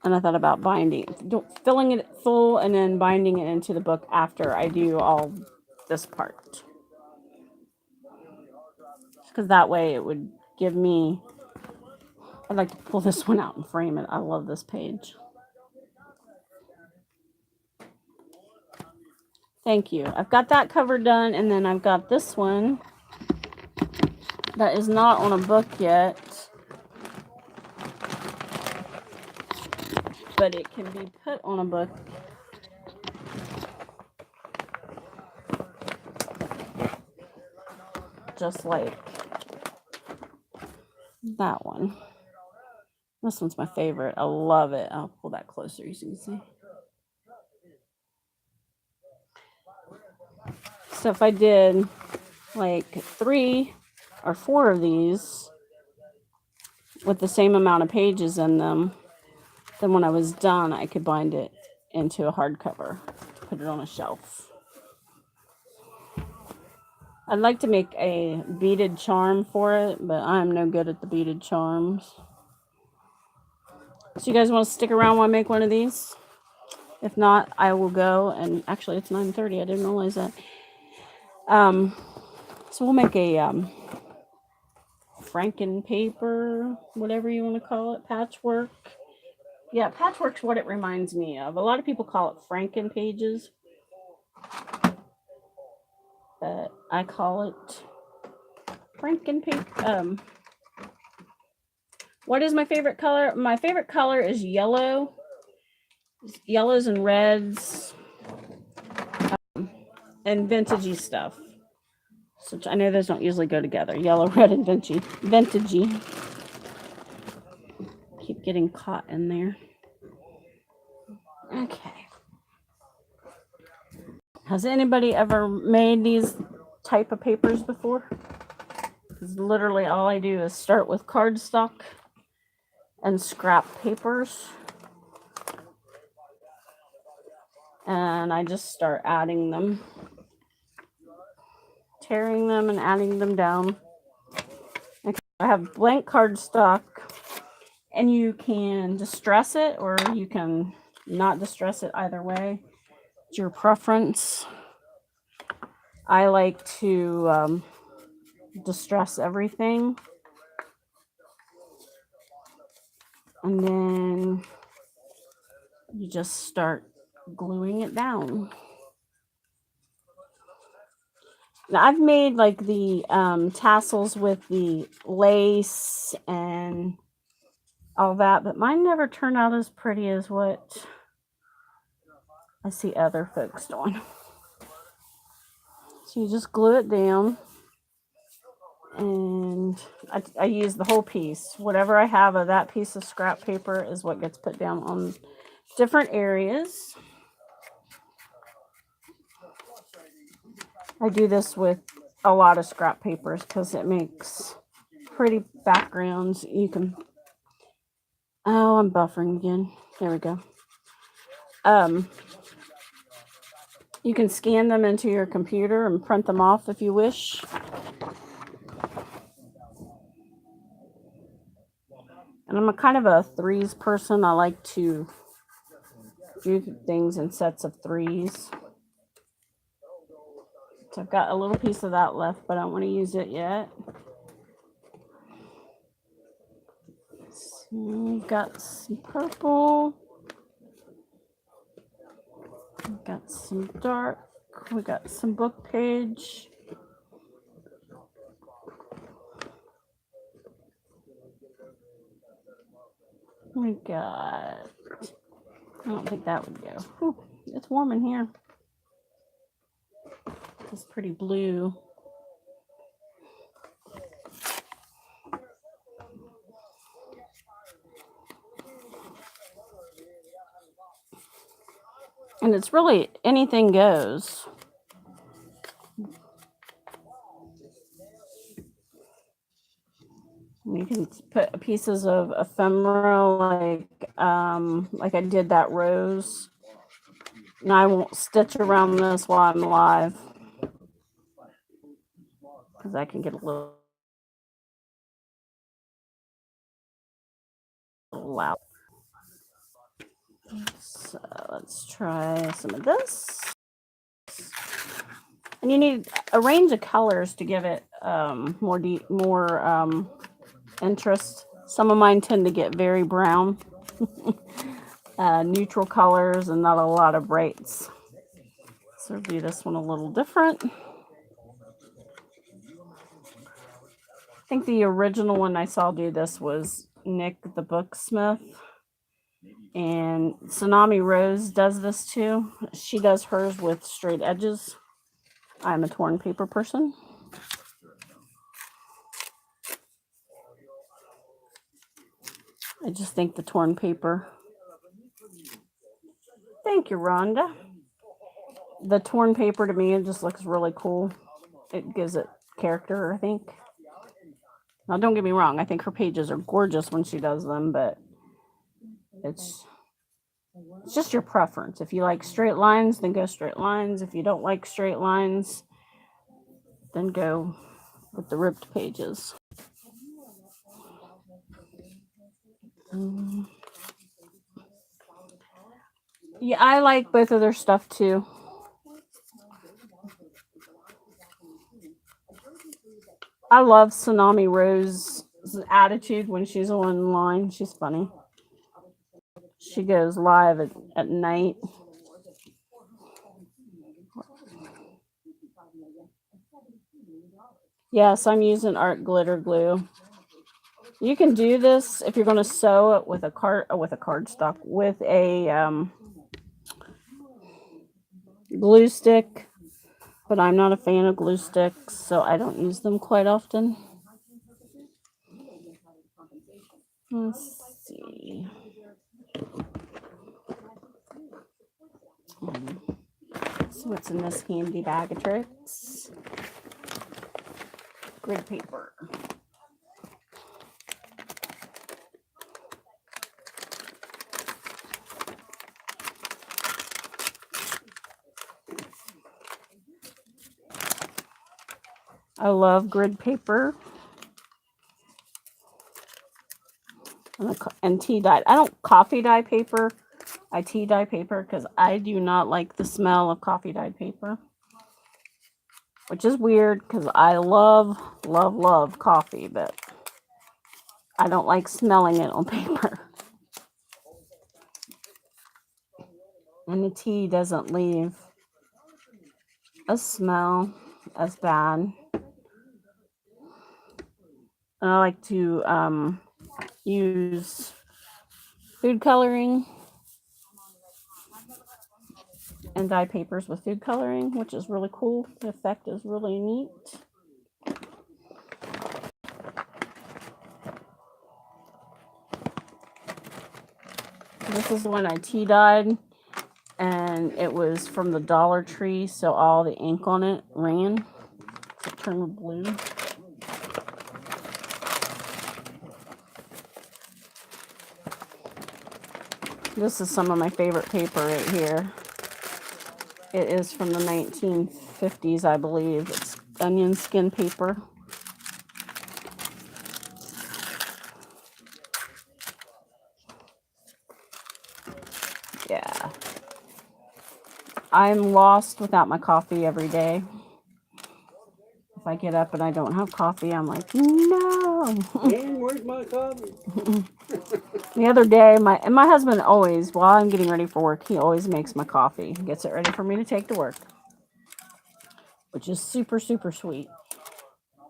And I thought about filling it full and then binding it into the book after I do all this part. Because that way it would give me... I'd like to pull this one out and frame it. I love this page. Thank you. I've got that cover done, and then I've got this one that is not on a book yet, but it can be put on a book. Just like that one. This one's my favorite. I love it. I'll pull that closer so you can see. So if I did like 3 or 4 of these with the same amount of pages in them, then when I was done, I could bind it into a hardcover to put it on a shelf. I'd like to make a beaded charm for it, but I'm no good at the beaded charms. So you guys want to stick around while I make one of these? If not, I will go. And actually, it's 9:30. I didn't realize that. So we'll make a Franken paper, whatever you want to call it, patchwork. Yeah, patchwork's what it reminds me of. A lot of people call it Franken pages, but I call it Franken paper. What is my favorite color? My favorite color is yellow. Yellows and reds, and vintagey stuff. So I know those don't usually go together. Yellow, red, and vintagey. Keep getting caught in there. Okay. Has anybody ever made these type of papers before? Because literally all I do is start with cardstock and scrap papers. and I just start adding them, tearing them and adding them down. I have blank cardstock, and you can distress it or you can not distress it, either way. It's your preference. I like to distress everything. And then you just start gluing it down. Now, I've made like the tassels with the lace and all that, but mine never turned out as pretty as what I see other folks doing. So you just glue it down, and I use the whole piece. Whatever I have of that piece of scrap paper is what gets put down on different areas. I do this with a lot of scrap papers because it makes pretty backgrounds. You can, oh, I'm buffering again. There we go. You can scan them into your computer and print them off if you wish. And I'm a kind of a threes person. I like to do things in sets of threes. So I've got a little piece of that left, but I don't want to use it yet. So we've got some purple. We've got some dark. We got some book page. We got, I don't think that would go. Whew, it's warm in here. It's pretty blue. And it's really anything goes. You can put pieces of ephemera, like I did that rose. And I won't stitch around this while I'm live, because I can get a little loud. So let's try some of this. And you need a range of colors to give it more interest. Some of mine tend to get very brown. Neutral colors and not a lot of brights. So do this one a little different. I think the original one I saw do this was Nick the Booksmith. And Tsunami Rose does this too. She does hers with straight edges. I'm a torn paper person. I just think the torn paper. Thank you, Rhonda. The torn paper to me, it just looks really cool. It gives it character, I think. Now, don't get me wrong. I think her pages are gorgeous when she does them, but it's just your preference. If you like straight lines, then go straight lines. If you don't like straight lines, then go with the ripped pages. Yeah, I like both of their stuff too. I love Tsunami Rose's attitude when she's online. She's funny. She goes live at night. Yes, I'm using art glitter glue. You can do this if you're going to sew it with a cardstock with a glue stick, but I'm not a fan of glue sticks, so I don't use them quite often. Let's see. So what's in this handy bag of tricks? Grid paper. I love grid paper and tea dye. I don't coffee dye paper. I tea dye paper because I do not like the smell of coffee dyed paper. Which is weird because I love, love, love coffee, but I don't like smelling it on paper. And the tea doesn't leave a smell as bad. And I like to use food coloring and dye papers with food coloring, which is really cool. The effect is really neat. This is the one I tea dyed, and it was from the Dollar Tree, so all the ink on it ran. It turned blue. This is some of my favorite paper right here. It is from the 1950s, I believe. It's onion skin paper. Yeah. I'm lost without my coffee every day. If I get up and I don't have coffee, I'm like, no. And where's my coffee? The other day, my husband always, while I'm getting ready for work, he always makes my coffee. Gets it ready for me to take to work. Which is super, super sweet.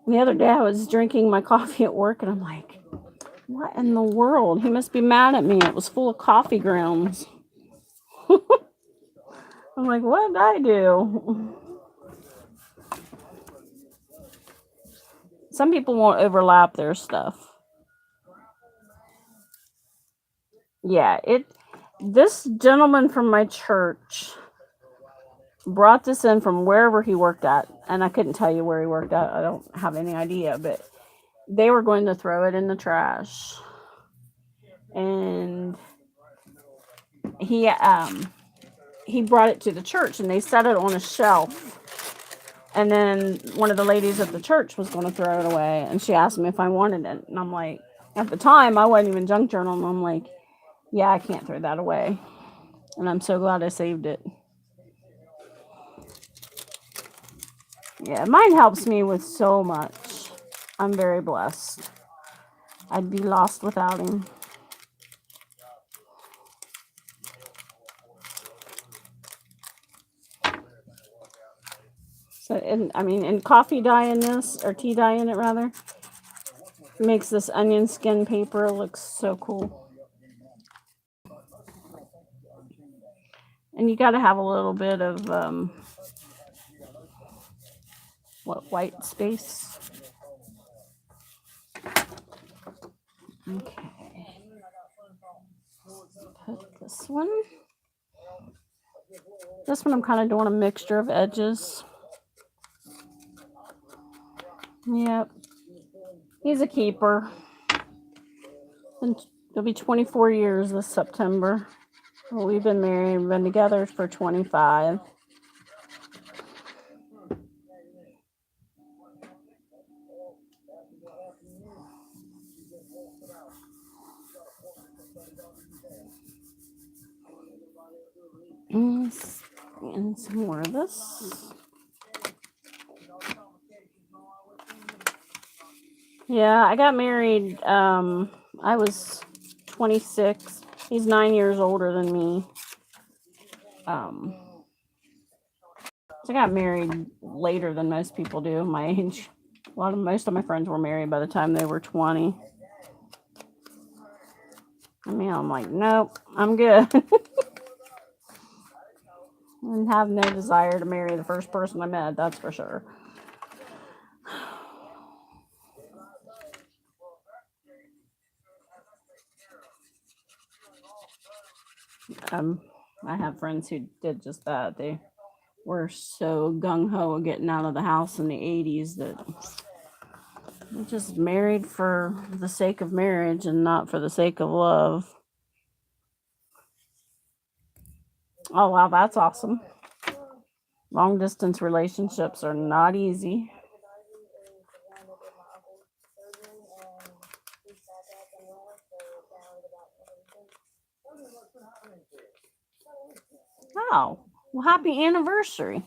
And the other day, I was drinking my coffee at work, and I'm like, what in the world? He must be mad at me. It was full of coffee grounds. I'm like, what did I do? Some people won't overlap their stuff. Yeah, this gentleman from my church brought this in from wherever he worked at, and I couldn't tell you where he worked at. I don't have any idea, but they were going to throw it in the trash. And he brought it to the church, and they set it on a shelf. And then one of the ladies at the church was going to throw it away, and she asked me if I wanted it. And I'm like, at the time, I wasn't even junk journaling. I'm like, yeah, I can't throw that away. And I'm so glad I saved it. Yeah, mine helps me with so much. I'm very blessed. I'd be lost without him. So, and coffee dye in this, or tea dye in it rather, makes this onion skin paper look so cool. And you got to have a little bit of white space. Okay. Put this one. This one I'm kind of doing a mixture of edges. Yep. He's a keeper. And it'll be 24 years this September. Well, we've been married and been together for 25. And some more of this. Yeah, I got married. I was 26. He's 9 years older than me. So I got married later than most people do my age. Most of my friends were married by the time they were 20. I mean, I'm like, nope, I'm good. And have no desire to marry the first person I met, that's for sure. I have friends who did just that. They were so gung-ho getting out of the house in the 80s that they just married for the sake of marriage and not for the sake of love. Oh, wow, that's awesome. Long distance relationships are not easy. Oh, well, happy anniversary.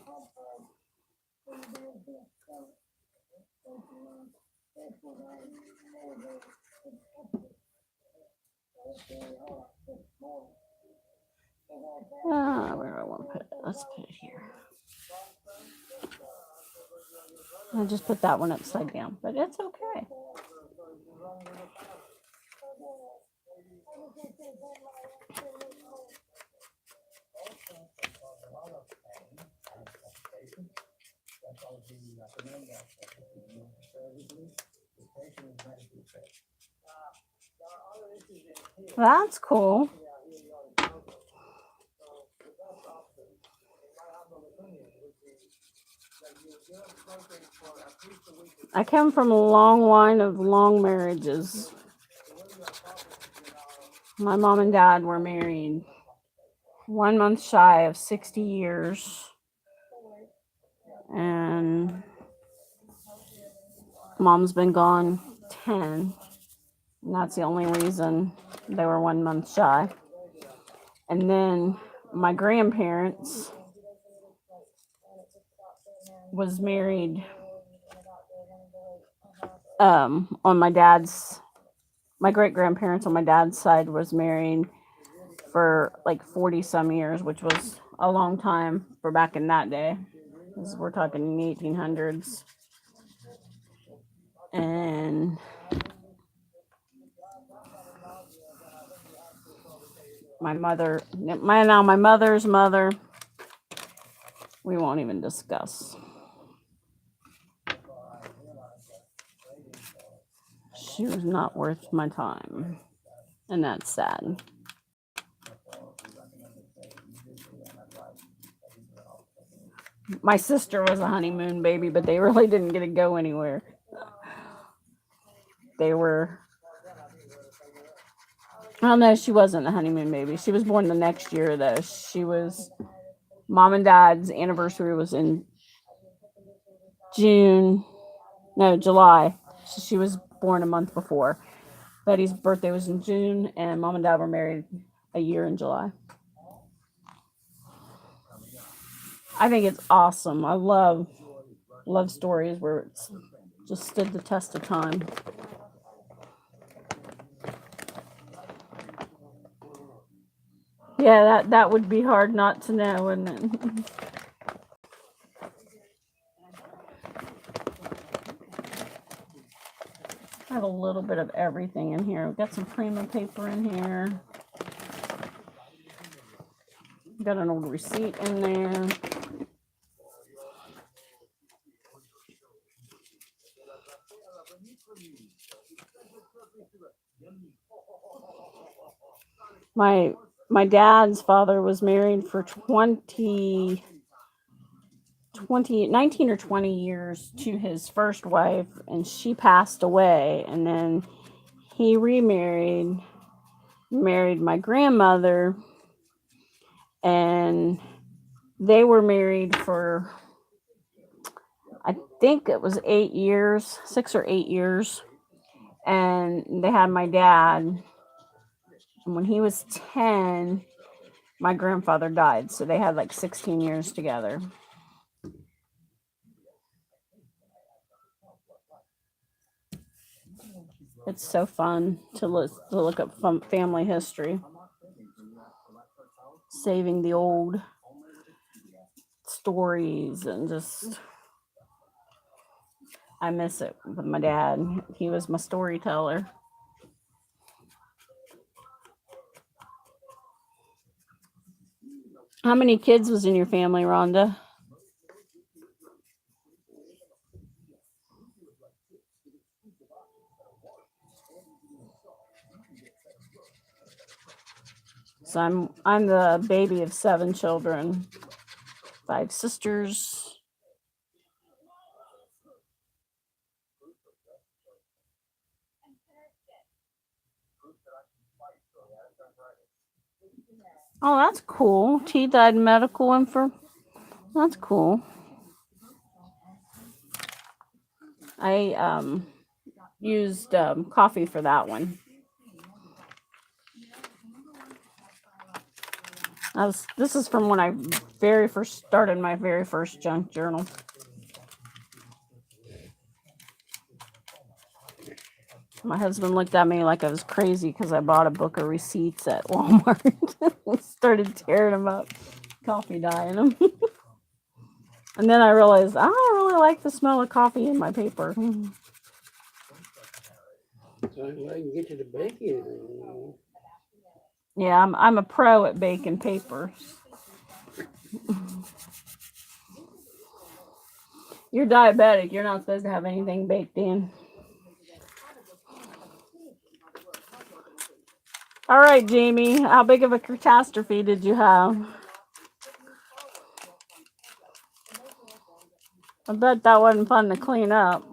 Where do I want to put it? Let's put it here. I just put that one upside down, but it's okay. That's cool. I come from a long line of long marriages. My mom and dad were married 1 month shy of 60 years. And mom's been gone 10. And that's the only reason they were 1 month shy. And then my grandparents was married on my great grandparents on my dad's side was married for like 40 some years, which was a long time for back in that day. We're talking in the 1800s. And my mother's mother, we won't even discuss. She was not worth my time, and that's sad. My sister was a honeymoon baby, but they really didn't get to go anywhere. Oh no, she wasn't a honeymoon baby. She was born the next year though. Mom and dad's anniversary was in July. So she was born a month before. Betty's birthday was in June, and mom and dad were married a year in July. I think it's awesome. I love stories where it's just stood the test of time. Yeah, that would be hard not to know, wouldn't it? I have a little bit of everything in here. We've got some Prima paper in here. Got an old receipt in there. My dad's father was married for 19 or 20 years to his first wife, and she passed away, and then he remarried, married my grandmother, and they were married for, I think it was 8 years, 6 or 8 years, and they had my dad. And when he was 10, my grandfather died, so they had like 16 years together. It's so fun to look up family history. Saving the old stories and just, I miss it with my dad. He was my storyteller. How many kids was in your family, Rhonda? So I'm the baby of 7 children, 5 sisters. Oh, that's cool. Teeth-eyed medical info. That's cool. used coffee for that one. This is from when I very first started my very first junk journal. My husband looked at me like I was crazy because I bought a book of receipts at Walmart and started tearing them up, coffee dye in them. And then I realized I don't really like the smell of coffee in my paper. So I can get you to bake anything. Yeah, I'm a pro at baking papers. You're diabetic. You're not supposed to have anything baked in. All right, Jamie. How big of a catastrophe did you have? I bet that wasn't fun to clean up.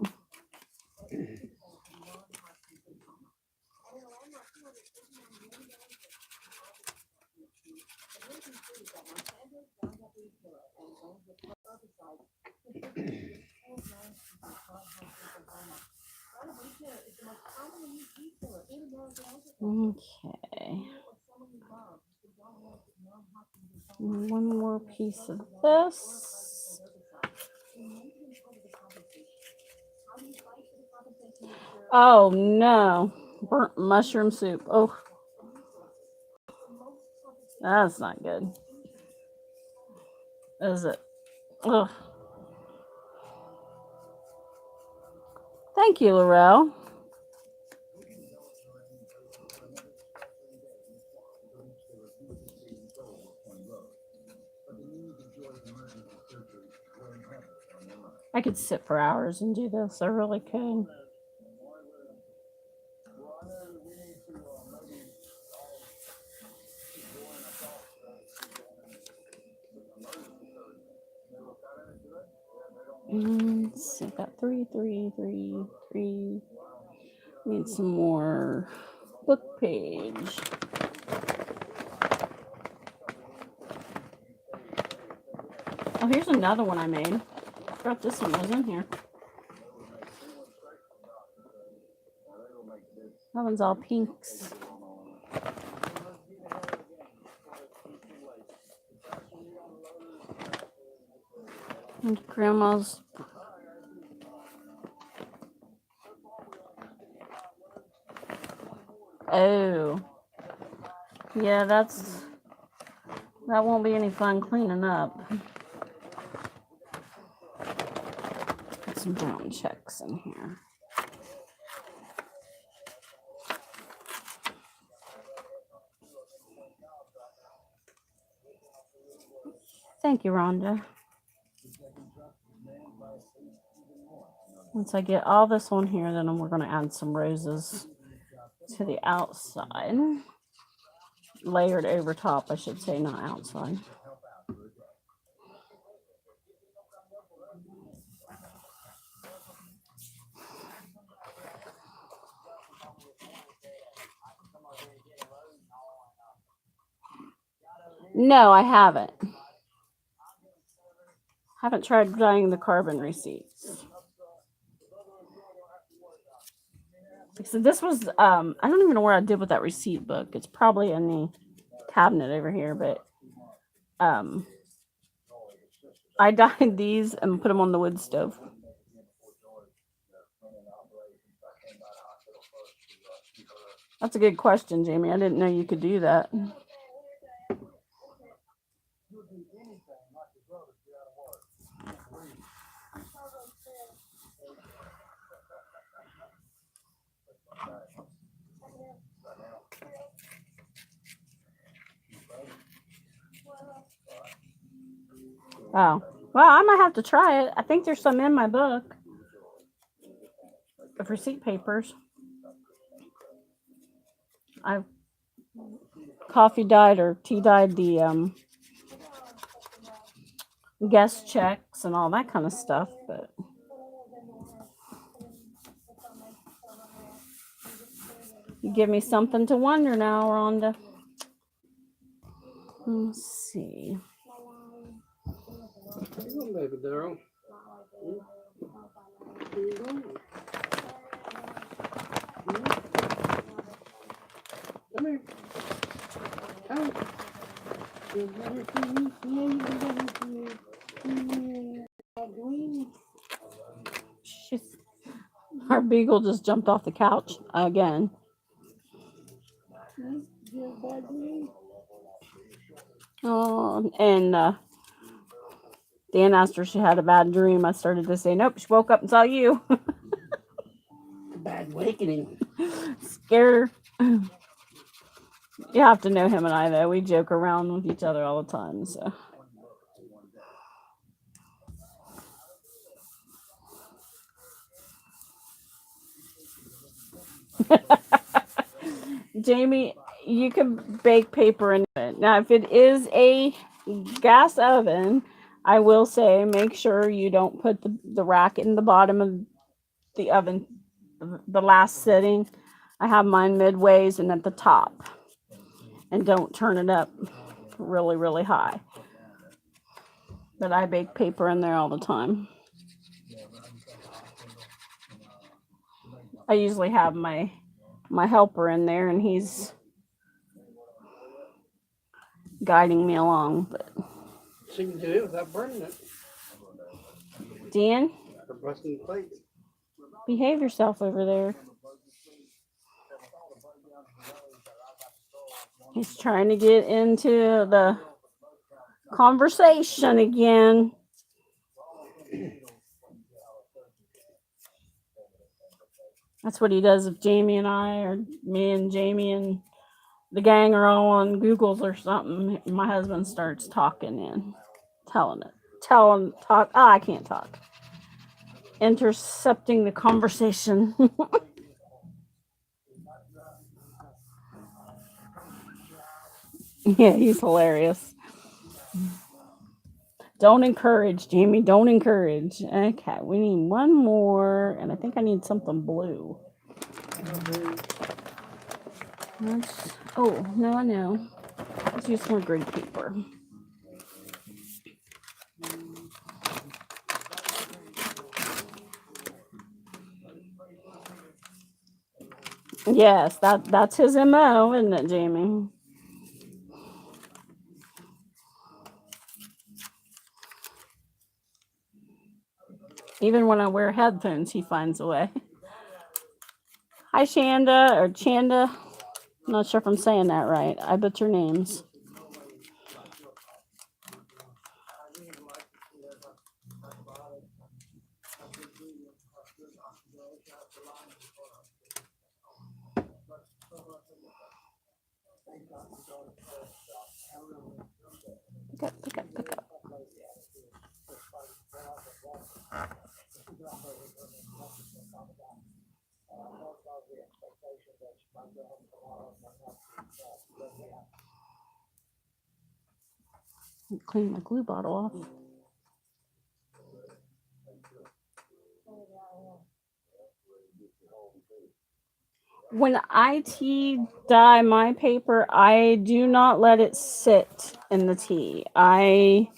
Okay. One more piece of this. Oh no. Burnt mushroom soup. Oh. That's not good. Is it? Ugh. Thank you, Laurel. I could sit for hours and do this. I really could. So I've got three. Need some more book page. Oh, here's another one I made. I forgot this one was in here. That one's all pinks. And grandma's. Oh. Yeah, that won't be any fun cleaning up. Put some brown checks in here. Thank you, Rhonda. Once I get all this on here, then we're going to add some roses to the outside. Layered over top, I should say, not outside. No, I haven't. Haven't tried dyeing the carbon receipts. So this was, I don't even know where I did with that receipt book. It's probably in the cabinet over here, but I dyed these and put them on the wood stove. That's a good question, Jamie. I didn't know you could do that. Oh, well, I might have to try it. I think there's some in my book of receipt papers. I've coffee dyed or tea dyed the guest checks and all that kind of stuff, but you give me something to wonder now, Rhonda. Let's see. Come on, baby girl. Come here. Come. You better see me. Yeah, you better see me. Yeah. She's, our beagle just jumped off the couch again. Oh, and Dan asked her if she had a bad dream. I started to say, nope, she woke up and saw you. Bad awakening. Scared her. You have to know him and I, though. We joke around with each other all the time, so. Jamie, you can bake paper in it. Now, if it is a gas oven, I will say make sure you don't put the rack in the bottom of the oven, the last sitting. I have mine midways and at the top. And don't turn it up really, really high. But I bake paper in there all the time. I usually have my helper in there, and he's guiding me along. But So you can do it without burning it. Dan, Or busting the plate. behave yourself over there. He's trying to get into the conversation again. That's what he does if Jamie and I, or me and Jamie and the gang are all on Google's or something. My husband starts talking and telling, talk. Oh, I can't talk. Intercepting the conversation. Yeah, he's hilarious. Don't encourage, Jamie. Don't encourage. Okay, we need one more, and I think I need something blue. Oh, no, I know. Let's use more grid paper. Yes, that's his MO, isn't it, Jamie? Even when I wear headphones, he finds a way. Hi, Shanda, or Chanda. I'm not sure if I'm saying that right. I butcher names. Pick up. Clean my glue bottle off. When I tea dye my paper, I do not let it sit in the tea. I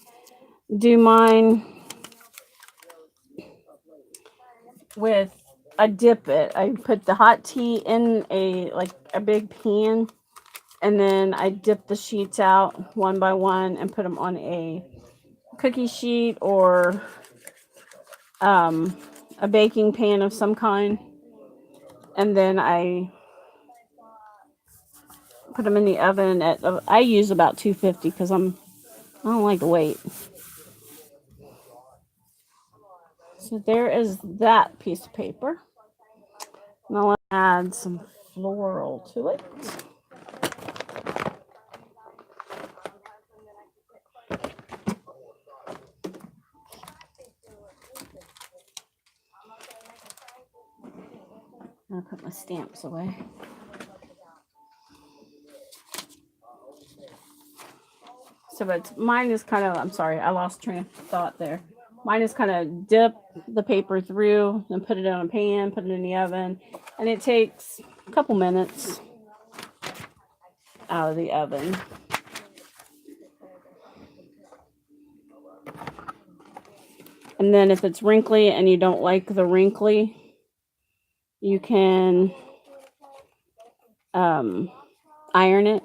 do mine with, I dip it. I put the hot tea in a big pan, and then I dip the sheets out one by one and put them on a cookie sheet or a baking pan of some kind, and then I put them in the oven at, I use about 250 because I don't like to wait. So there is that piece of paper. Now I'll add some floral to it. I'll put my stamps away. So but mine is kind of, I'm sorry, I lost train of thought there. Mine is kind of dip the paper through and put it in a pan, put it in the oven, and it takes a couple minutes out of the oven. And then if it's wrinkly and you don't like the wrinkly, you can iron it.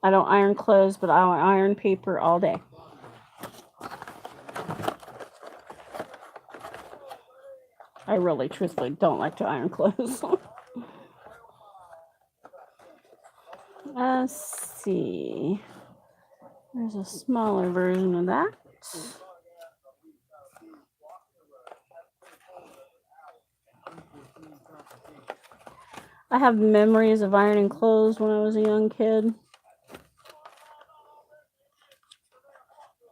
I don't iron clothes, but I iron paper all day. I really, truthfully, don't like to iron clothes. Let's see. There's a smaller version of that. I have memories of ironing clothes when I was a young kid.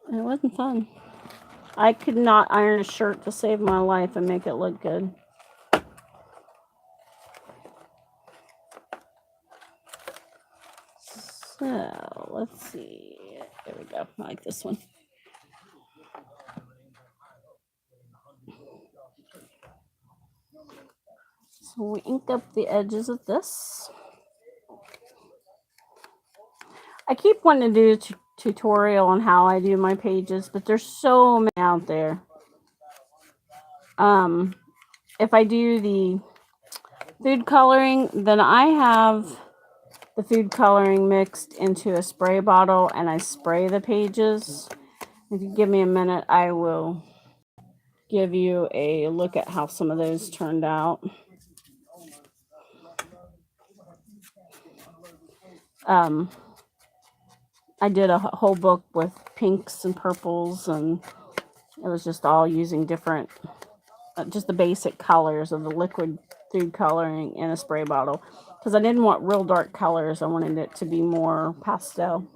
And it wasn't fun. I could not iron a shirt to save my life and make it look good. So, let's see. There we go. I like this one. So we ink up the edges of this. I keep wanting to do a tutorial on how I do my pages, but there's so many out there. If I do the food coloring, then I have the food coloring mixed into a spray bottle and I spray the pages. If you give me a minute, I will give you a look at how some of those turned out. I did a whole book with pinks and purples, and it was just all using different, just the basic colors of the liquid food coloring in a spray bottle. Because I didn't want real dark colors. I wanted it to be more pastel.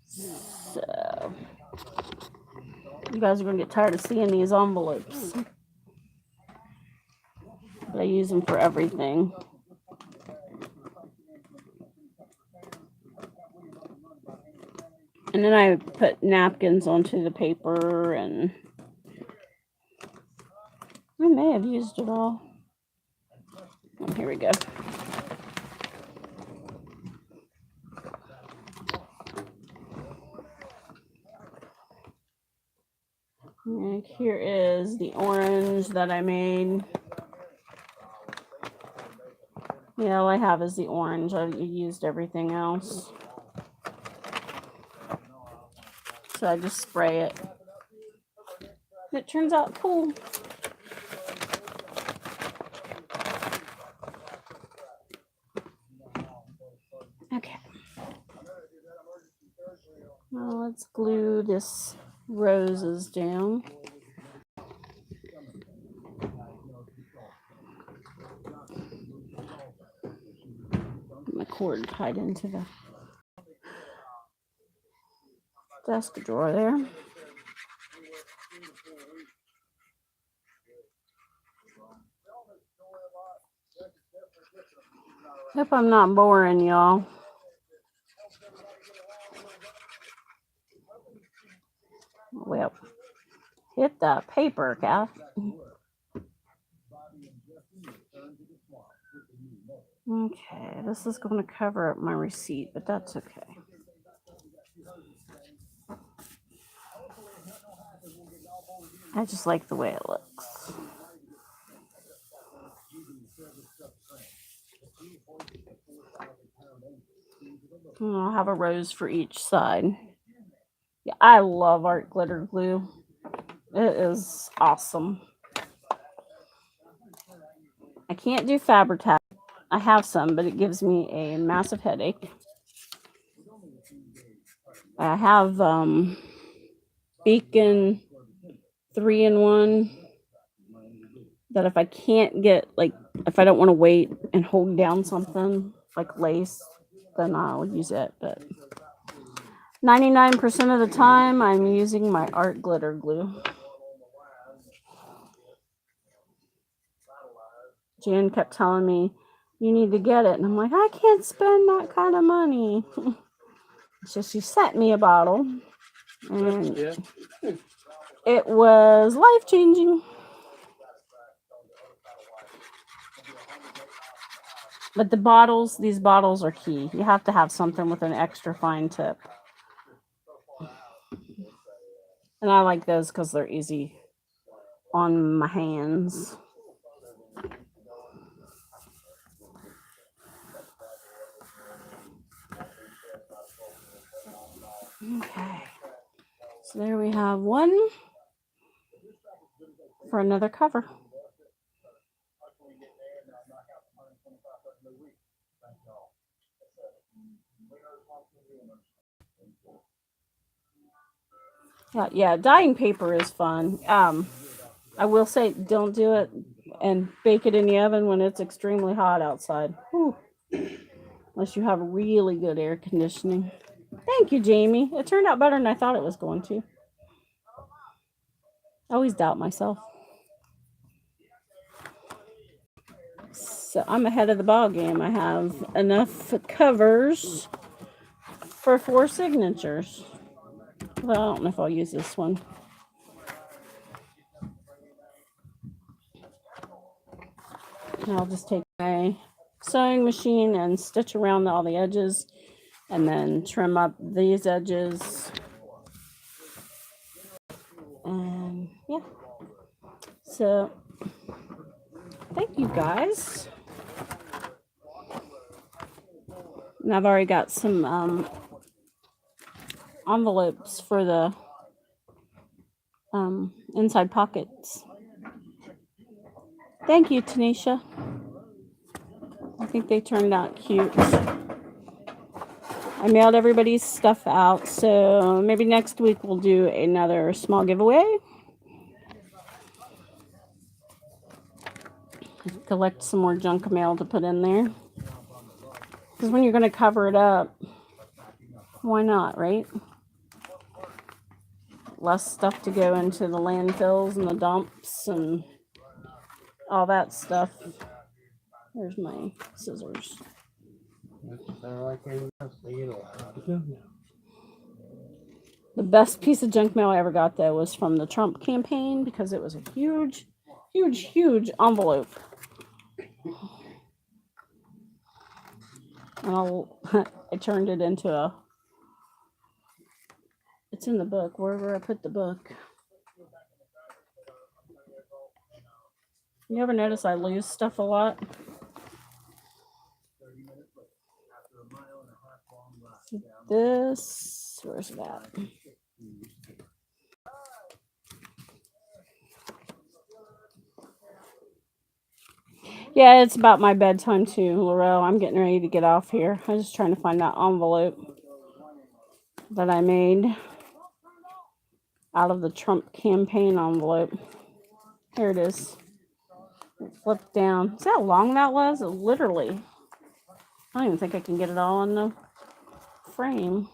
So, you guys are going to get tired of seeing these envelopes. But I use them for everything. And then I put napkins onto the paper, and I may have used it all. Oh, here we go. And here is the orange that I made. Yeah, all I have is the orange. I used everything else. So I just spray it. It turns out cool. Okay. Well, let's glue this roses down. My cord tied into the desk drawer there. Hope I'm not boring y'all. Well, hit the paper, Kath. Okay, this is going to cover up my receipt, but that's okay. I just like the way it looks. And I'll have a rose for each side. Yeah, I love art glitter glue. It is awesome. I can't do Fabri-Tac. I have some, but it gives me a massive headache. I have Beacon 3-in-1 that if I can't get, like, if I don't want to wait and hold down something like lace, then I'll use it. But 99% of the time, I'm using my art glitter glue. Jan kept telling me, you need to get it. And I'm like, I can't spend that kind of money. So she sent me a bottle. And it was life-changing. But these bottles are key. You have to have something with an extra fine tip. And I like those because they're easy on my hands. Okay. So there we have one for another cover. Yeah, dyeing paper is fun. I will say don't do it and bake it in the oven when it's extremely hot outside. Whew. Unless you have really good air conditioning. Thank you, Jamie. It turned out better than I thought it was going to. I always doubt myself. So I'm ahead of the ball game. I have enough covers for 4 signatures. Well, I don't know if I'll use this one. And I'll just take my sewing machine and stitch around all the edges and then trim up these edges. And yeah. So thank you guys. And I've already got some envelopes for the inside pockets. Thank you, Tanisha. I think they turned out cute. I mailed everybody's stuff out, so maybe next week we'll do another small giveaway. Collect some more junk mail to put in there. Because when you're going to cover it up, why not, right? Less stuff to go into the landfills and the dumps and all that stuff. There's my scissors. The best piece of junk mail I ever got, though, was from the Trump campaign because it was a huge, huge, huge envelope. And I turned it into a... It's in the book, wherever I put the book. You ever notice I lose stuff a lot? This, where's that? Yeah, it's about my bedtime too, Laurel. I'm getting ready to get off here. I'm just trying to find that envelope that I made out of the Trump campaign envelope. Here it is. Flip down. See how long that was? Literally. I don't even think I can get it all in the frame.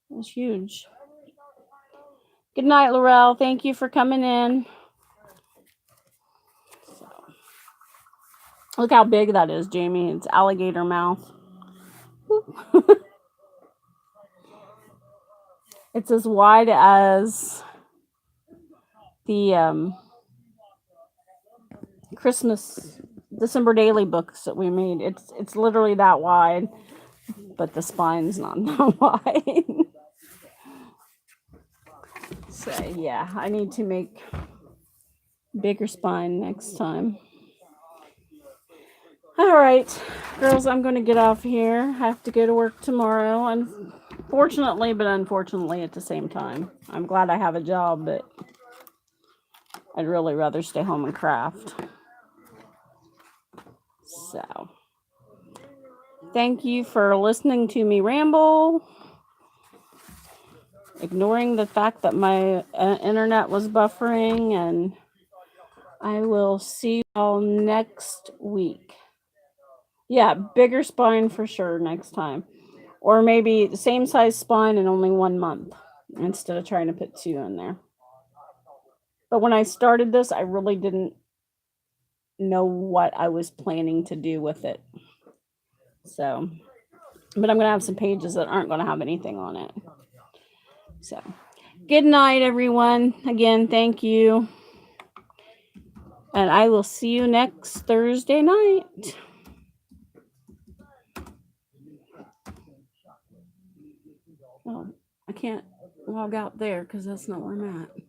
It's huge. Good night, Laurel. Thank you for coming in. So, look how big that is, Jamie. It's alligator mouth. It's as wide as the Christmas December daily books that we made. It's literally that wide, but the spine's not that wide. So yeah, I need to make bigger spine next time. All right, girls, I'm going to get off here. I have to go to work tomorrow, unfortunately, but unfortunately at the same time. I'm glad I have a job, but I'd really rather stay home and craft. So, thank you for listening to me ramble, ignoring the fact that my internet was buffering, and I will see you all next week. Yeah, bigger spine for sure next time. Or maybe the same size spine in only 1 month instead of trying to put 2 in there. But when I started this, I really didn't know what I was planning to do with it. So, but I'm going to have some pages that aren't going to have anything on it. So, good night, everyone. Again, thank you. And I will see you next Thursday night. Oh, I can't log out there because that's not where I'm at.